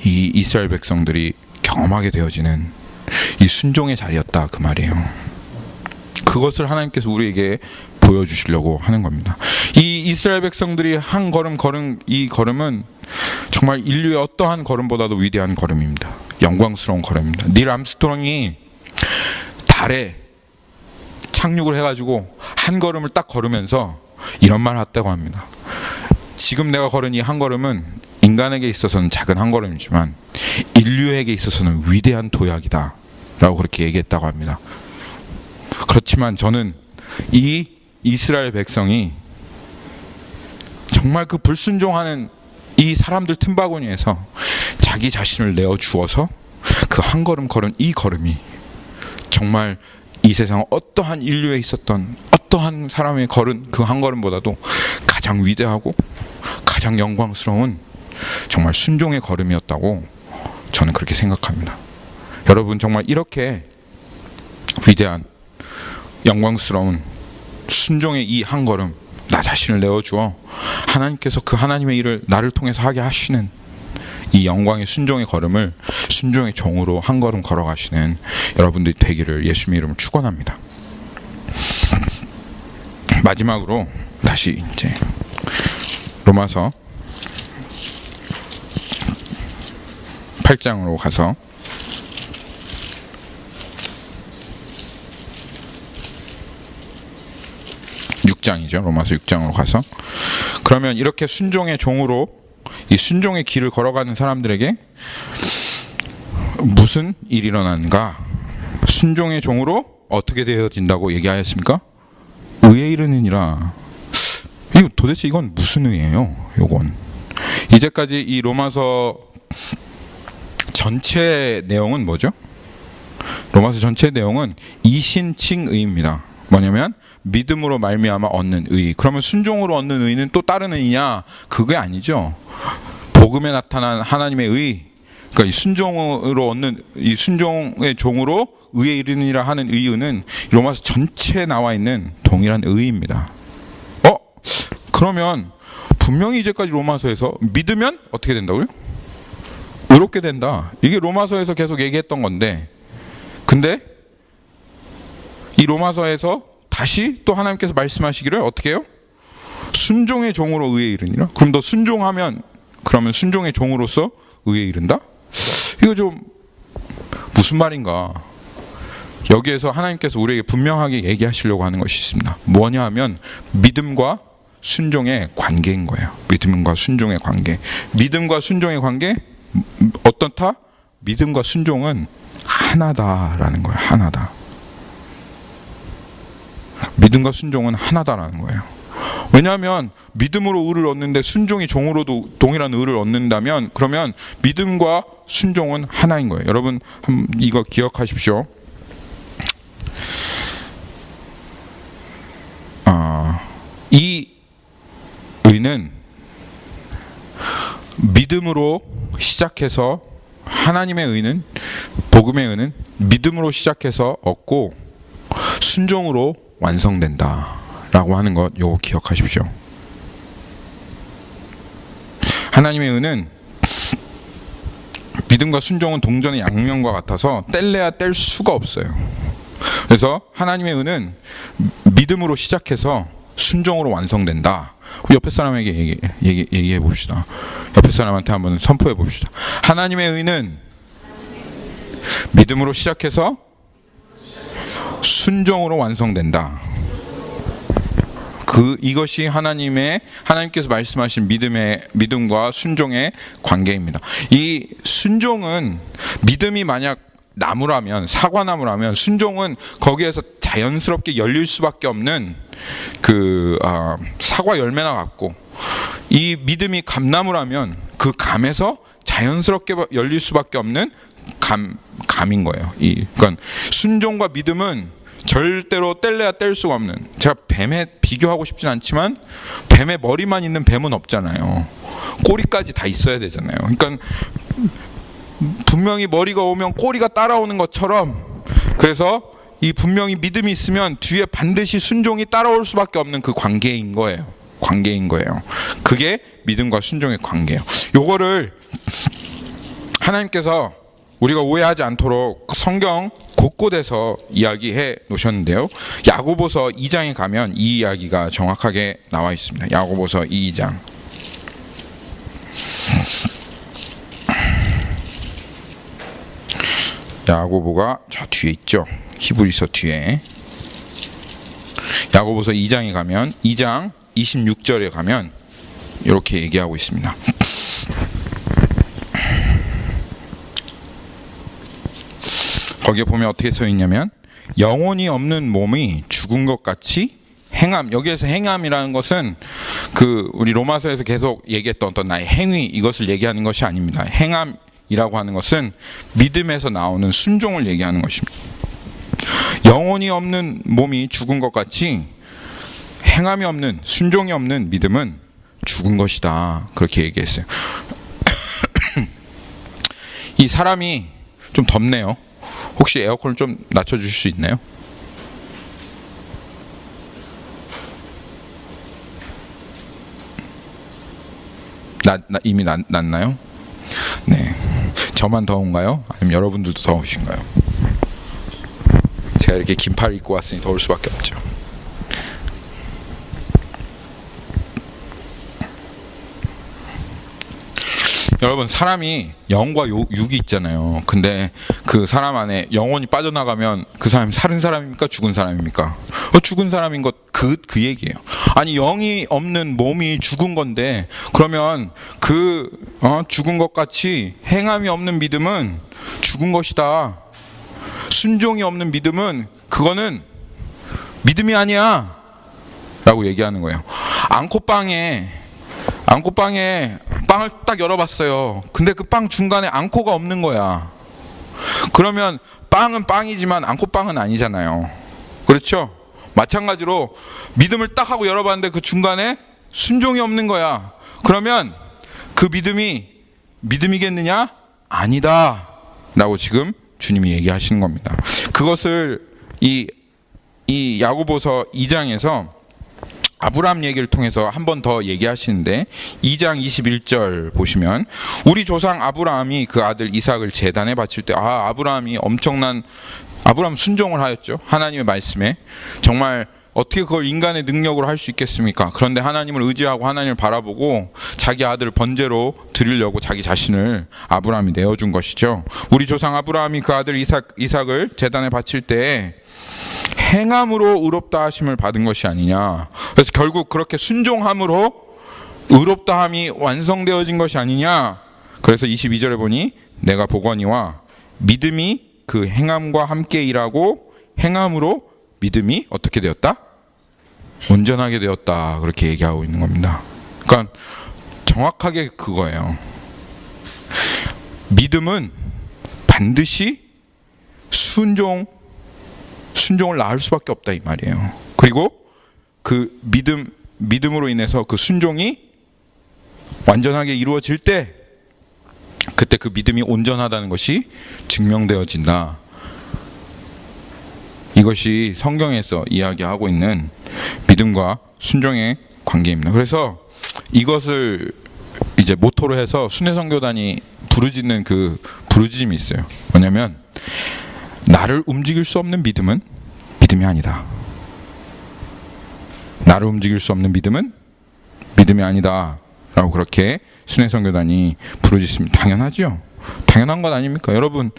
이 이스라엘 백성들이 경험하게 되어지는 이 순종의 자리였다 그 말이에요. 그것을 하나님께서 우리에게 보여주시려고 하는 겁니다. 이 이스라엘 백성들이 한 걸음 걸은 이 걸음은 정말 인류의 어떠한 걸음보다도 위대한 걸음입니다. 영광스러운 걸음입니다. 닐 암스트롱이 달에 착륙을 해가지고 한 걸음을 딱 걸으면서 이런 말을 했다고 합니다. 지금 내가 걸은 이 한 걸음은 인간에게 있어서는 작은 한 걸음이지만 인류에게 있어서는 위대한 도약이다 라고 그렇게 얘기했다고 합니다. 그렇지만 저는 이 이스라엘 백성이 정말 그 불순종하는 이 사람들 틈바구니에서 자기 자신을 내어주어서 그 한 걸음 걸은 이 걸음이 정말 이 세상 어떠한 인류에 있었던 어떠한 사람의 걸은 그 한 걸음보다도 가장 위대하고 가장 영광스러운 정말 순종의 걸음이었다고 저는 그렇게 생각합니다. 여러분 정말 이렇게 위대한 영광스러운 순종의 이 한 걸음, 나 자신을 내어주어 하나님께서 그 하나님의 일을 나를 통해서 하게 하시는 이 영광의 순종의 걸음을 순종의 종으로 한 걸음 걸어가시는 여러분들이 되기를 예수님의 이름으로 축원합니다. 마지막으로 다시 이제 로마서 8장으로 가서 6장이죠. 로마서 6장으로 가서 그러면 이렇게 순종의 종으로 이 순종의 길을 걸어가는 사람들에게 무슨 일이 일어나는가? 순종의 종으로 어떻게 되어진다고 얘기하였습니까? 의에 이르느니라. 이거 도대체 이건 무슨 의예요? 요건 이제까지 이 로마서 전체 내용은 뭐죠? 로마서 전체 내용은 이신칭의입니다. 뭐냐면 믿음으로 말미암아 얻는 의. 그러면 순종으로 얻는 의는 또 다른 의냐? 그게 아니죠. 복음에 나타난 하나님의 의, 그러니까 이 순종으로 얻는 이 순종의 종으로 의에 이르니라 하는 의는 로마서 전체에 나와 있는 동일한 의입니다. 그러면 분명히 이제까지 로마서에서 믿으면 어떻게 된다고요? 의롭게 된다. 이게 로마서에서 계속 얘기했던 건데, 근데 이 로마서에서 다시 또 하나님께서 말씀하시기를 어떻게 해요? 순종의 종으로 의에 이르니라. 그럼 너 순종하면 그러면 순종의 종으로서 의에 이른다? 이거 좀 무슨 말인가? 여기에서 하나님께서 우리에게 분명하게 얘기하시려고 하는 것이 있습니다. 뭐냐 하면 믿음과 순종의 관계인 거예요. 믿음과 순종의 관계. 믿음과 순종의 관계 어떻다? 믿음과 순종은 하나다라는 거예요. 하나다. 믿음과 순종은 하나다라는 거예요. 왜냐하면 믿음으로 의를 얻는데 순종이 종으로도 동일한 의를 얻는다면 그러면 믿음과 순종은 하나인 거예요. 여러분 이거 기억하십시오. 이 의는 믿음으로 시작해서 하나님의 의는 복음의 의는 믿음으로 시작해서 얻고 순종으로 완성된다라고 하는 것 요거 기억하십시오. 하나님의 의는 믿음과 순종은 동전의 양면과 같아서 뗄래야 뗄 수가 없어요. 그래서 하나님의 의는 믿음으로 시작해서 순종으로 완성된다. 옆에 사람에게 얘기해 봅시다. 옆에 사람한테 한번 선포해 봅시다. 하나님의 의는 믿음으로 시작해서 순종으로 완성된다. 이것이 하나님께서 말씀하신 믿음과 순종의 관계입니다. 이 순종은 믿음이 만약 나무라면 사과나무라면 순종은 거기에서 자연스럽게 열릴 수밖에 없는 사과 열매나 같고 이 믿음이 감나무라면 그 감에서 자연스럽게 열릴 수밖에 없는 감인 거예요. 그러니까 순종과 믿음은 절대로 뗄래야 뗄 수가 없는. 제가 뱀에 비교하고 싶진 않지만 뱀의 머리만 있는 뱀은 없잖아요. 꼬리까지 다 있어야 되잖아요. 그러니까 분명히 머리가 오면 꼬리가 따라오는 것처럼 그래서 이 분명히 믿음이 있으면 뒤에 반드시 순종이 따라올 수밖에 없는 그 관계인 거예요. 그게 믿음과 순종의 관계예요. 요거를 하나님께서 우리가 오해하지 않도록 성경 곳곳에서 이야기해 놓으셨는데요. 야고보서 2장에 가면 이 이야기가 정확하게 나와 있습니다. 야고보서 2장. 야고보가 저 뒤에 있죠. 히브리서 뒤에. 야고보서 2장에 가면 2장 26절에 가면 이렇게 얘기하고 있습니다. 거기에 보면 어떻게 써 있냐면 영혼이 없는 몸이 죽은 것 같이 행함. 여기에서 행함이라는 것은 우리 로마서에서 계속 얘기했던 어떤 나의 행위 이것을 얘기하는 것이 아닙니다. 행함이라고 하는 것은 믿음에서 나오는 순종을 얘기하는 것입니다. 영혼이 없는 몸이 죽은 것 같이 행함이 없는 순종이 없는 믿음은 죽은 것이다. 그렇게 얘기했어요. 이 사람이 좀 덥네요. 혹시 에어컨을 좀 낮춰주실 수 있나요? 이미 났나요? 네. 저만 더운가요? 아니면 여러분들도 더우신가요? 제가 이렇게 긴팔 입고 왔으니 더울 수밖에 없죠. 여러분 사람이 영과 육이 있잖아요. 근데 그 사람 안에 영혼이 빠져나가면 그 사람이 살은 사람입니까? 죽은 사람입니까? 죽은 사람인 것 그 얘기예요. 아니 영이 없는 몸이 죽은 건데 그러면 그 죽은 것 같이 행함이 없는 믿음은 죽은 것이다. 순종이 없는 믿음은 그거는 믿음이 아니야 라고 얘기하는 거예요. 앙코빵에 빵을 딱 열어봤어요. 근데 그 빵 중간에 앙코가 없는 거야. 그러면 빵은 빵이지만 앙코빵은 아니잖아요. 그렇죠? 마찬가지로 믿음을 딱 하고 열어봤는데 그 중간에 순종이 없는 거야. 그러면 그 믿음이 믿음이겠느냐? 아니다 라고 지금 주님이 얘기하시는 겁니다. 그것을 이 야고보서 2장에서 아브라함 얘기를 통해서 한 번 더 얘기하시는데 2장 21절 보시면 우리 조상 아브라함이 그 아들 이삭을 제단에 바칠 때 아브라함 순종을 하였죠. 하나님의 말씀에. 정말 어떻게 그걸 인간의 능력으로 할 수 있겠습니까? 그런데 하나님을 의지하고 하나님을 바라보고 자기 아들을 번제로 드리려고 자기 자신을 아브라함이 내어준 것이죠. 우리 조상 아브라함이 그 아들 이삭을 제단에 바칠 때 행함으로 의롭다 하심을 받은 것이 아니냐. 그래서 결국 그렇게 순종함으로 의롭다함이 완성되어진 것이 아니냐. 그래서 22절에 보니 내가 보거니와 믿음이 그 행함과 함께 일하고 행함으로 믿음이 어떻게 되었다? 온전하게 되었다. 그렇게 얘기하고 있는 겁니다. 그러니까 정확하게 그거예요. 믿음은 반드시 순종을 낳을 수밖에 없다 이 말이에요. 그리고 그 믿음으로 인해서 그 순종이 완전하게 이루어질 때 그때 그 믿음이 온전하다는 것이 증명되어진다. 이것이 성경에서 이야기하고 있는 믿음과 순종의 관계입니다. 그래서 이것을 이제 모토로 해서 순회선교단이 부르짖는 그 부르짖음이 있어요. 뭐냐면 나를 움직일 수 없는 믿음은 믿음이 아니다. 나를 움직일 수 없는 믿음은 믿음이 아니다 라고 그렇게 순회선교단이 부르짖습니다. 당연하죠. 당연한 것 아닙니까? 여러분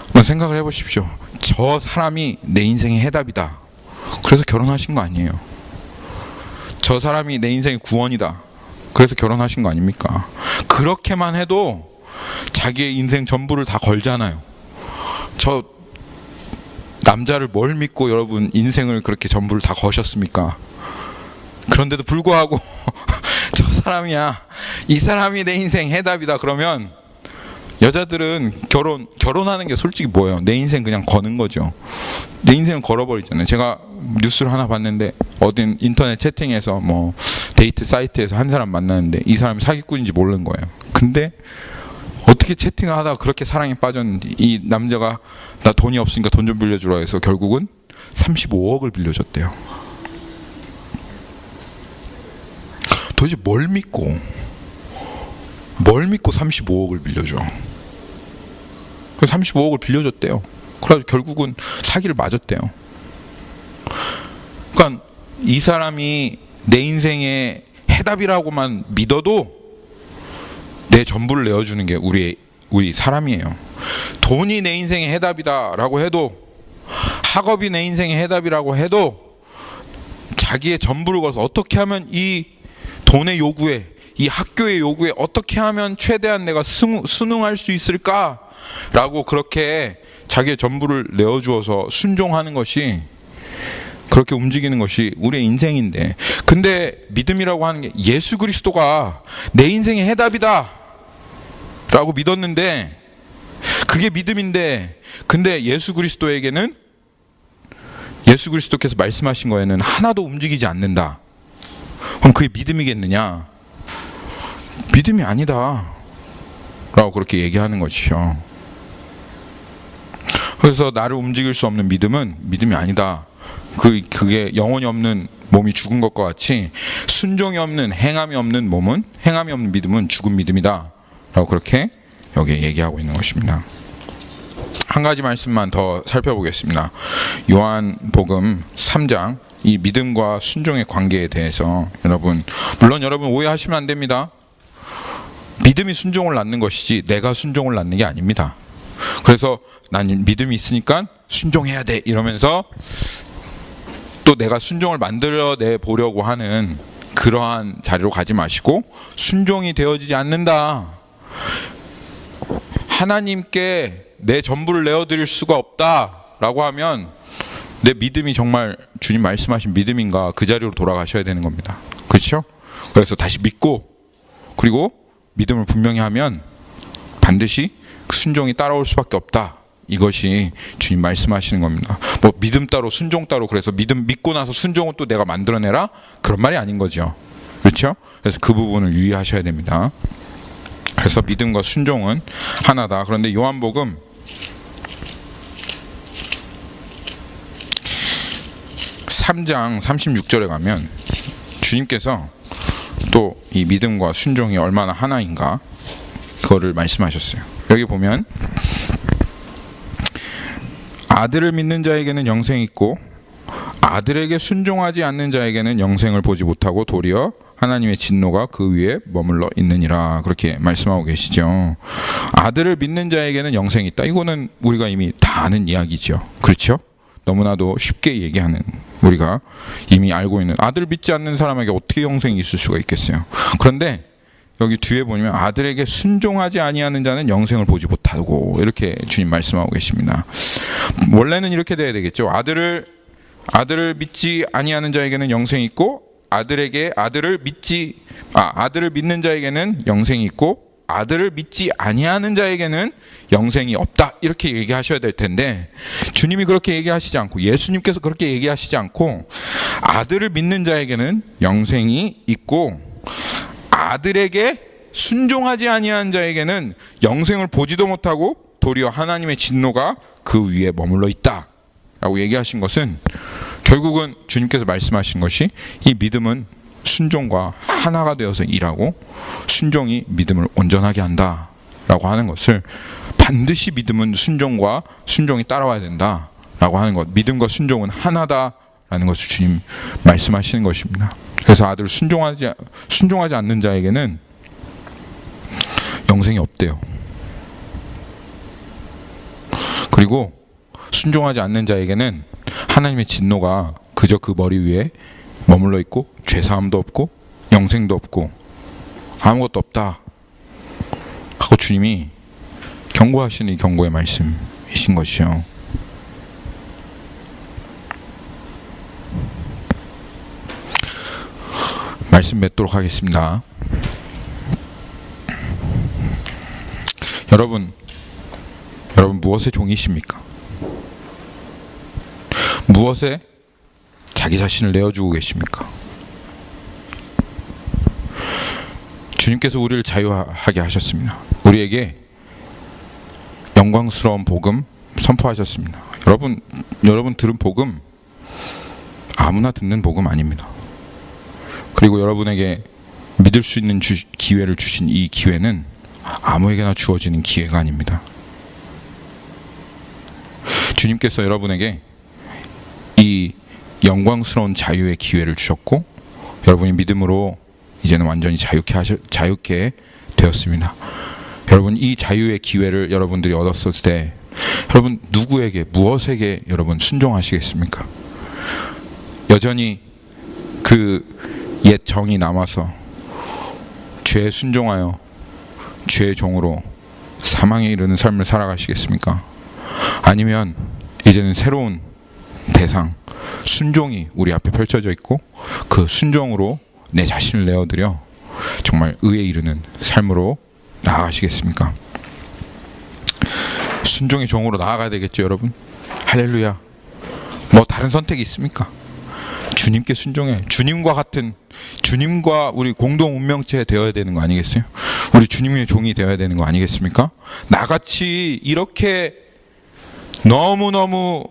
한번 생각을 해보십시오. 저 사람이 내 인생의 해답이다. 그래서 결혼하신 거 아니에요. 저 사람이 내 인생의 구원이다. 그래서 결혼하신 거 아닙니까? 그렇게만 해도 자기의 인생 전부를 다 걸잖아요. 저 남자를 뭘 믿고 여러분 인생을 그렇게 전부를 다 거셨습니까? 그런데도 불구하고 저 사람이야, 이 사람이 내 인생 해답이다 그러면 여자들은 결혼하는 게 솔직히 뭐예요? 내 인생 그냥 거는 거죠. 내 인생을 걸어버리잖아요. 제가 뉴스를 하나 봤는데 어딘 인터넷 채팅에서 뭐 데이트 사이트에서 한 사람 만났는데 이 사람이 사기꾼인지 모르는 거예요. 근데 어떻게 채팅을 하다가 그렇게 사랑에 빠졌는지 이 남자가 나 돈이 없으니까 돈 좀 빌려주라 해서 결국은 35억을 빌려줬대요. 도대체 뭘 믿고 35억을 빌려줘. 35억을 빌려줬대요. 그래서 결국은 사기를 맞았대요. 그러니까 이 사람이 내 인생의 해답이라고만 믿어도 내 전부를 내어주는 게 우리 사람이에요. 돈이 내 인생의 해답이다라고 해도, 학업이 내 인생의 해답이라고 해도 자기의 전부를 걸어서 어떻게 하면 이 돈의 요구에, 이 학교의 요구에 어떻게 하면 최대한 내가 순응할 수 있을까라고 그렇게 자기의 전부를 내어주어서 순종하는 것이, 그렇게 움직이는 것이 우리의 인생인데, 근데 믿음이라고 하는 게 예수 그리스도가 내 인생의 해답이다 라고 믿었는데, 그게 믿음인데, 근데 예수 그리스도에게는, 예수 그리스도께서 말씀하신 거에는 하나도 움직이지 않는다. 그럼 그게 믿음이겠느냐? 믿음이 아니다 라고 그렇게 얘기하는 것이죠. 그래서 나를 움직일 수 없는 믿음은 믿음이 아니다. 그게 영혼이 없는 몸이 죽은 것과 같이 순종이 없는, 행함이 없는 몸은, 행함이 없는 믿음은 죽은 믿음이다 라고 그렇게 여기에 얘기하고 있는 것입니다. 한 가지 말씀만 더 살펴보겠습니다. 요한복음 3장, 이 믿음과 순종의 관계에 대해서 물론 여러분 오해하시면 안 됩니다. 믿음이 순종을 낳는 것이지 내가 순종을 낳는 게 아닙니다. 그래서 난 믿음이 있으니까 순종해야 돼 이러면서 또 내가 순종을 만들어내 보려고 하는 그러한 자리로 가지 마시고 순종이 되어지지 않는다. 하나님께 내 전부를 내어드릴 수가 없다라고 하면 내 믿음이 정말 주님 말씀하신 믿음인가 그 자리로 돌아가셔야 되는 겁니다. 그렇죠? 그래서 다시 믿고 그리고 믿음을 분명히 하면 반드시 순종이 따라올 수밖에 없다. 이것이 주님 말씀하시는 겁니다. 뭐 믿음 따로 순종 따로 그래서 믿음 믿고 나서 순종은 또 내가 만들어내라 그런 말이 아닌 거죠. 그렇죠? 그래서 그 부분을 유의하셔야 됩니다. 그래서 믿음과 순종은 하나다. 그런데 요한복음 3장 36절에 가면 주님께서 또 이 믿음과 순종이 얼마나 하나인가 그거를 말씀하셨어요. 여기 보면 아들을 믿는 자에게는 영생이 있고 아들에게 순종하지 않는 자에게는 영생을 보지 못하고 도리어 하나님의 진노가 그 위에 머물러 있느니라. 그렇게 말씀하고 계시죠. 아들을 믿는 자에게는 영생이 있다. 이거는 우리가 이미 다 아는 이야기죠. 그렇죠? 너무나도 쉽게 얘기하는 우리가 이미 알고 있는 아들 믿지 않는 사람에게 어떻게 영생이 있을 수가 있겠어요. 그런데 여기 뒤에 보면 아들에게 순종하지 아니하는 자는 영생을 보지 못하고 이렇게 주님 말씀하고 계십니다. 원래는 이렇게 돼야 되겠죠. 아들을 믿지 아니하는 자에게는 영생이 있고 아들을 믿는 자에게는 영생이 있고 아들을 믿지 아니하는 자에게는 영생이 없다. 이렇게 얘기하셔야 될 텐데 주님이 그렇게 얘기하시지 않고 예수님께서 그렇게 얘기하시지 않고 아들을 믿는 자에게는 영생이 있고 아들에게 순종하지 아니한 자에게는 영생을 보지도 못하고 도리어 하나님의 진노가 그 위에 머물러 있다 라고 얘기하신 것은 결국은 주님께서 말씀하신 것이 이 믿음은 순종과 하나가 되어서 일하고 순종이 믿음을 온전하게 한다 라고 하는 것을 반드시 믿음은 순종과 순종이 따라와야 된다 라고 하는 것, 믿음과 순종은 하나다 라는 것을 주님 말씀하시는 것입니다. 그래서 아들을 순종하지 않는 자에게는 영생이 없대요. 그리고 순종하지 않는 자에게는 하나님의 진노가 그저 그 머리 위에 머물러 있고 죄사함도 없고 영생도 없고 아무것도 없다 하고 주님이 경고하시는 이 경고의 말씀이신 것이요. 말씀 맺도록 하겠습니다. 여러분 무엇의 종이십니까? 무엇에 자기 자신을 내어주고 계십니까? 주님께서 우리를 자유하게 하셨습니다. 우리에게 영광스러운 복음 선포하셨습니다. 여러분 들은 복음 아무나 듣는 복음 아닙니다. 그리고 여러분에게 믿을 수 있는 기회를 주신 이 기회는 아무에게나 주어지는 기회가 아닙니다. 주님께서 여러분에게 이 영광스러운 자유의 기회를 주셨고 여러분이 믿음으로 이제는 완전히 자유케 되었습니다. 여러분 이 자유의 기회를 여러분들이 얻었을 때 여러분 누구에게 무엇에게 여러분 순종하시겠습니까? 여전히 그 옛 정이 남아서 죄에 순종하여 죄의 종으로 사망에 이르는 삶을 살아가시겠습니까? 아니면 이제는 새로운 대상 순종이 우리 앞에 펼쳐져 있고 그 순종으로 내 자신을 내어드려 정말 의에 이르는 삶으로 나아가시겠습니까? 순종의 종으로 나아가야 되겠죠, 여러분. 할렐루야. 뭐 다른 선택이 있습니까? 주님께 순종해. 주님과 우리 공동 운명체 되어야 되는 거 아니겠어요? 우리 주님의 종이 되어야 되는 거 아니겠습니까? 나같이 이렇게 너무너무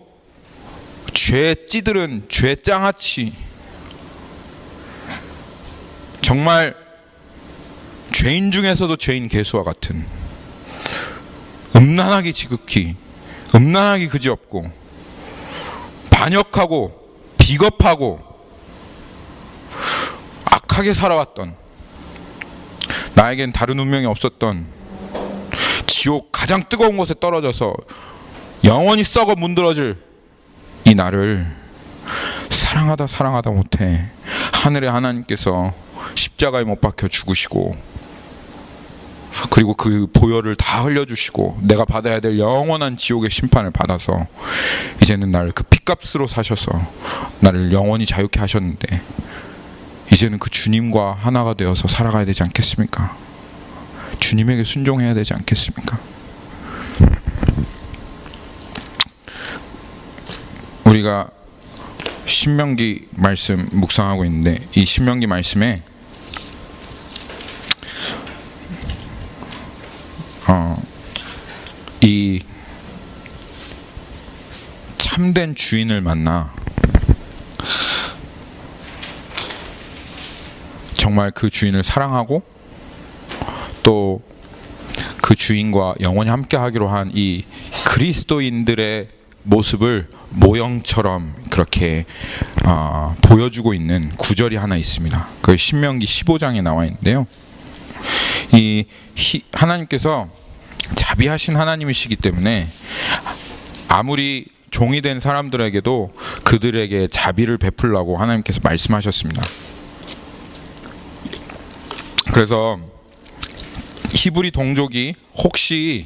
죄에 찌들은 죄장아치 정말 죄인 중에서도 죄인 개수와 같은 음란하기 지극히 음란하기 그지없고 반역하고 비겁하고 악하게 살아왔던 나에겐 다른 운명이 없었던 지옥 가장 뜨거운 곳에 떨어져서 영원히 썩어 문드러질 이 나를 사랑하다 못해 하늘의 하나님께서 십자가에 못 박혀 죽으시고, 그리고 그 보혈을 다 흘려주시고 내가 받아야 될 영원한 지옥의 심판을 받아서 이제는 나를 그 핏값으로 사셔서 나를 영원히 자유케 하셨는데, 이제는 그 주님과 하나가 되어서 살아가야 되지 않겠습니까? 주님에게 순종해야 되지 않겠습니까? 우리가 신명기 말씀 묵상하고 있는데, 이 신명기 말씀에 이 참된 주인을 만나 정말 그 주인을 사랑하고 또 그 주인과 영원히 함께 하기로 한 이 그리스도인들의 모습을 모형처럼 그렇게 보여주고 있는 구절이 하나 있습니다. 그 신명기 15장에 나와 있는데요. 하나님께서 자비하신 하나님이시기 때문에 아무리 종이 된 사람들에게도 그들에게 자비를 베풀라고 하나님께서 말씀하셨습니다. 그래서 히브리 동족이 혹시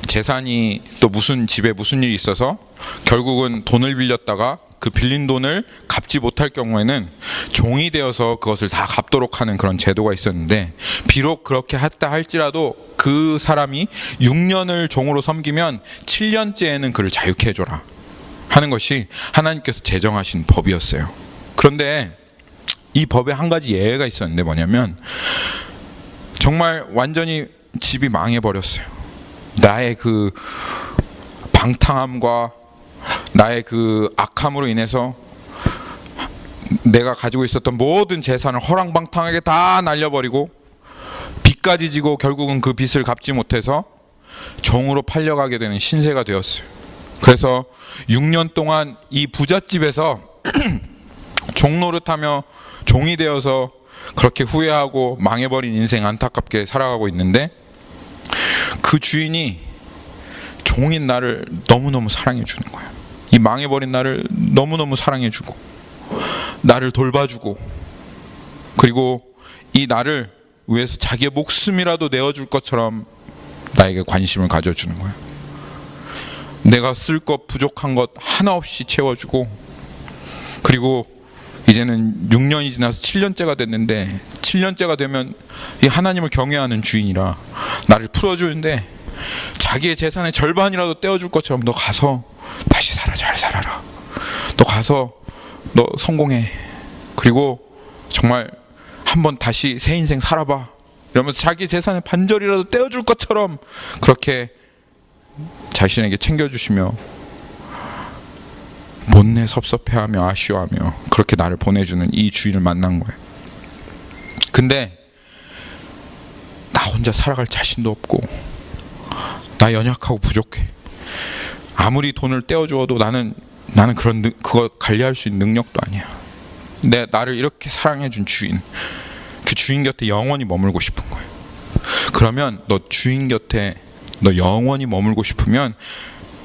재산이 또 무슨 집에 무슨 일이 있어서 결국은 돈을 빌렸다가 그 빌린 돈을 갚지 못할 경우에는 종이 되어서 그것을 다 갚도록 하는 그런 제도가 있었는데, 비록 그렇게 했다 할지라도 그 사람이 6년을 종으로 섬기면 7년째에는 그를 자유케 해줘라 하는 것이 하나님께서 제정하신 법이었어요. 그런데 이 법에 한 가지 예외가 있었는데, 뭐냐면 정말 완전히 집이 망해버렸어요. 나의 그 방탕함과 나의 그 악함으로 인해서 내가 가지고 있었던 모든 재산을 허랑방탕하게 다 날려버리고 빚까지 지고 결국은 그 빚을 갚지 못해서 종으로 팔려가게 되는 신세가 되었어요. 그래서 6년 동안 이 부잣집에서 종노릇하며 종이 되어서 그렇게 후회하고 망해버린 인생 안타깝게 살아가고 있는데, 그 주인이 종인 나를 너무너무 사랑해 주는 거예요. 이 망해버린 나를 너무너무 사랑해 주고 나를 돌봐주고, 그리고 이 나를 위해서 자기의 목숨이라도 내어줄 것처럼 나에게 관심을 가져주는 거예요. 내가 쓸 것 부족한 것 하나 없이 채워주고, 그리고 이제는 6년이 지나서 7년째가 됐는데, 7년째가 되면 이 하나님을 경외하는 주인이라 나를 풀어주는데, 자기의 재산의 절반이라도 떼어줄 것처럼 너 가서 다시 살아, 잘 살아라, 너 가서 너 성공해, 그리고 정말 한번 다시 새 인생 살아봐, 이러면서 자기 재산의 반절이라도 떼어줄 것처럼 그렇게 자신에게 챙겨주시며 못내 섭섭해하며 아쉬워하며 그렇게 나를 보내주는 이 주인을 만난 거예요. 근데 나 혼자 살아갈 자신도 없고 나 연약하고 부족해. 아무리 돈을 떼어주어도 나는 그거 관리할 수 있는 능력도 아니야. 나를 이렇게 사랑해준 주인, 그 주인 곁에 영원히 머물고 싶은 거예요. 그러면 너 주인 곁에 너 영원히 머물고 싶으면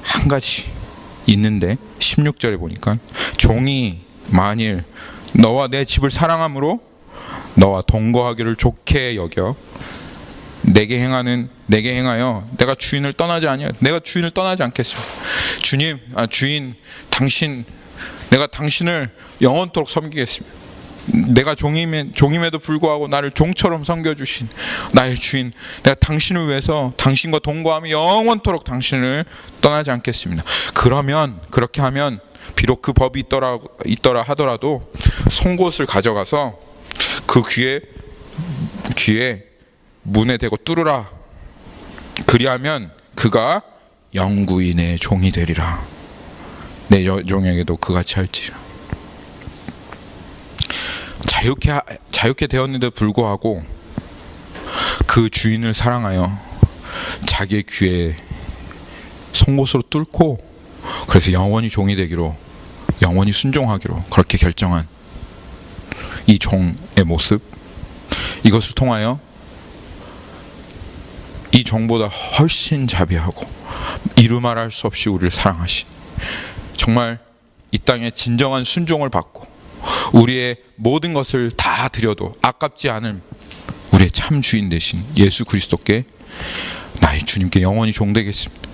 한 가지 있는데, 16절에 보니까 종이 만일 너와 내 집을 사랑함으로 너와 동거하기를 좋게 여겨 내게 행하여 내가 주인을 떠나지 아니하여 내가 주인을 떠나지 않겠습니다. 주인 내가 당신을 영원토록 섬기겠습니다. 내가 종임에도 불구하고 나를 종처럼 섬겨주신 나의 주인, 내가 당신을 위해서 당신과 동거하며 영원토록 당신을 떠나지 않겠습니다. 그러면 그렇게 하면 비록 그 법이 있더라 하더라도 송곳을 가져가서 그 귀에 문에 대고 뚫으라. 그리하면 그가 영구히 내 종이 되리라. 내 종에게도 그같이 할지라. 자유케 되었는데도 불구하고 그 주인을 사랑하여 자기의 귀에 송곳으로 뚫고, 그래서 영원히 종이 되기로, 영원히 순종하기로 그렇게 결정한 이 종의 모습, 이것을 통하여 이 종보다 훨씬 자비하고 이루 말할 수 없이 우리를 사랑하신, 정말 이 이 땅에 진정한 순종을 받고 우리의 모든 것을 다 드려도 아깝지 않은 우리의 참 주인 되신 예수 그리스도께 나의 주님께 영원히 종되겠습니다,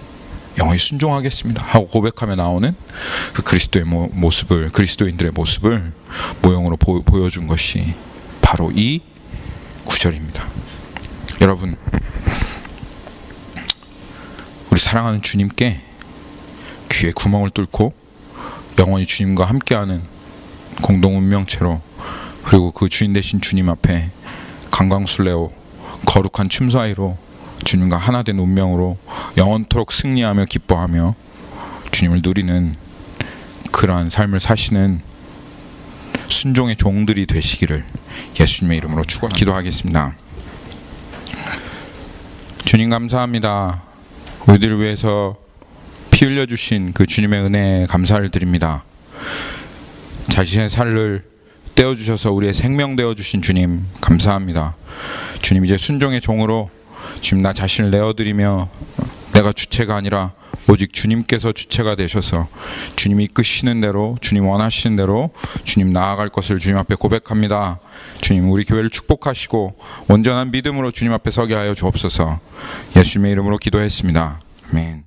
영원히 순종하겠습니다 하고 고백하며 나오는 그 그리스도의 모습을, 그리스도인들의 모습을 모형으로 보여준 것이 바로 이 구절입니다. 여러분, 우리 사랑하는 주님께 귀에 구멍을 뚫고 영원히 주님과 함께하는 공동 운명체로, 그리고 그 주인 되신 주님 앞에 강강술래로 거룩한 춤사위로 주님과 하나 된 운명으로 영원토록 승리하며 기뻐하며 주님을 누리는 그러한 삶을 사시는 순종의 종들이 되시기를 예수님의 이름으로 축원합니다. 기도하겠습니다. 주님 감사합니다. 우리들을 위해서 피 흘려주신 그 주님의 은혜에 감사를 드립니다. 자신의 살을 떼어주셔서 우리의 생명 되어주신 주님 감사합니다. 주님, 이제 순종의 종으로 지금 나 자신을 내어드리며 내가 주체가 아니라 오직 주님께서 주체가 되셔서 주님이 이끄시는 대로, 주님 원하시는 대로 주님 나아갈 것을 주님 앞에 고백합니다. 주님, 우리 교회를 축복하시고 온전한 믿음으로 주님 앞에 서게 하여 주옵소서. 예수님의 이름으로 기도했습니다. 아멘.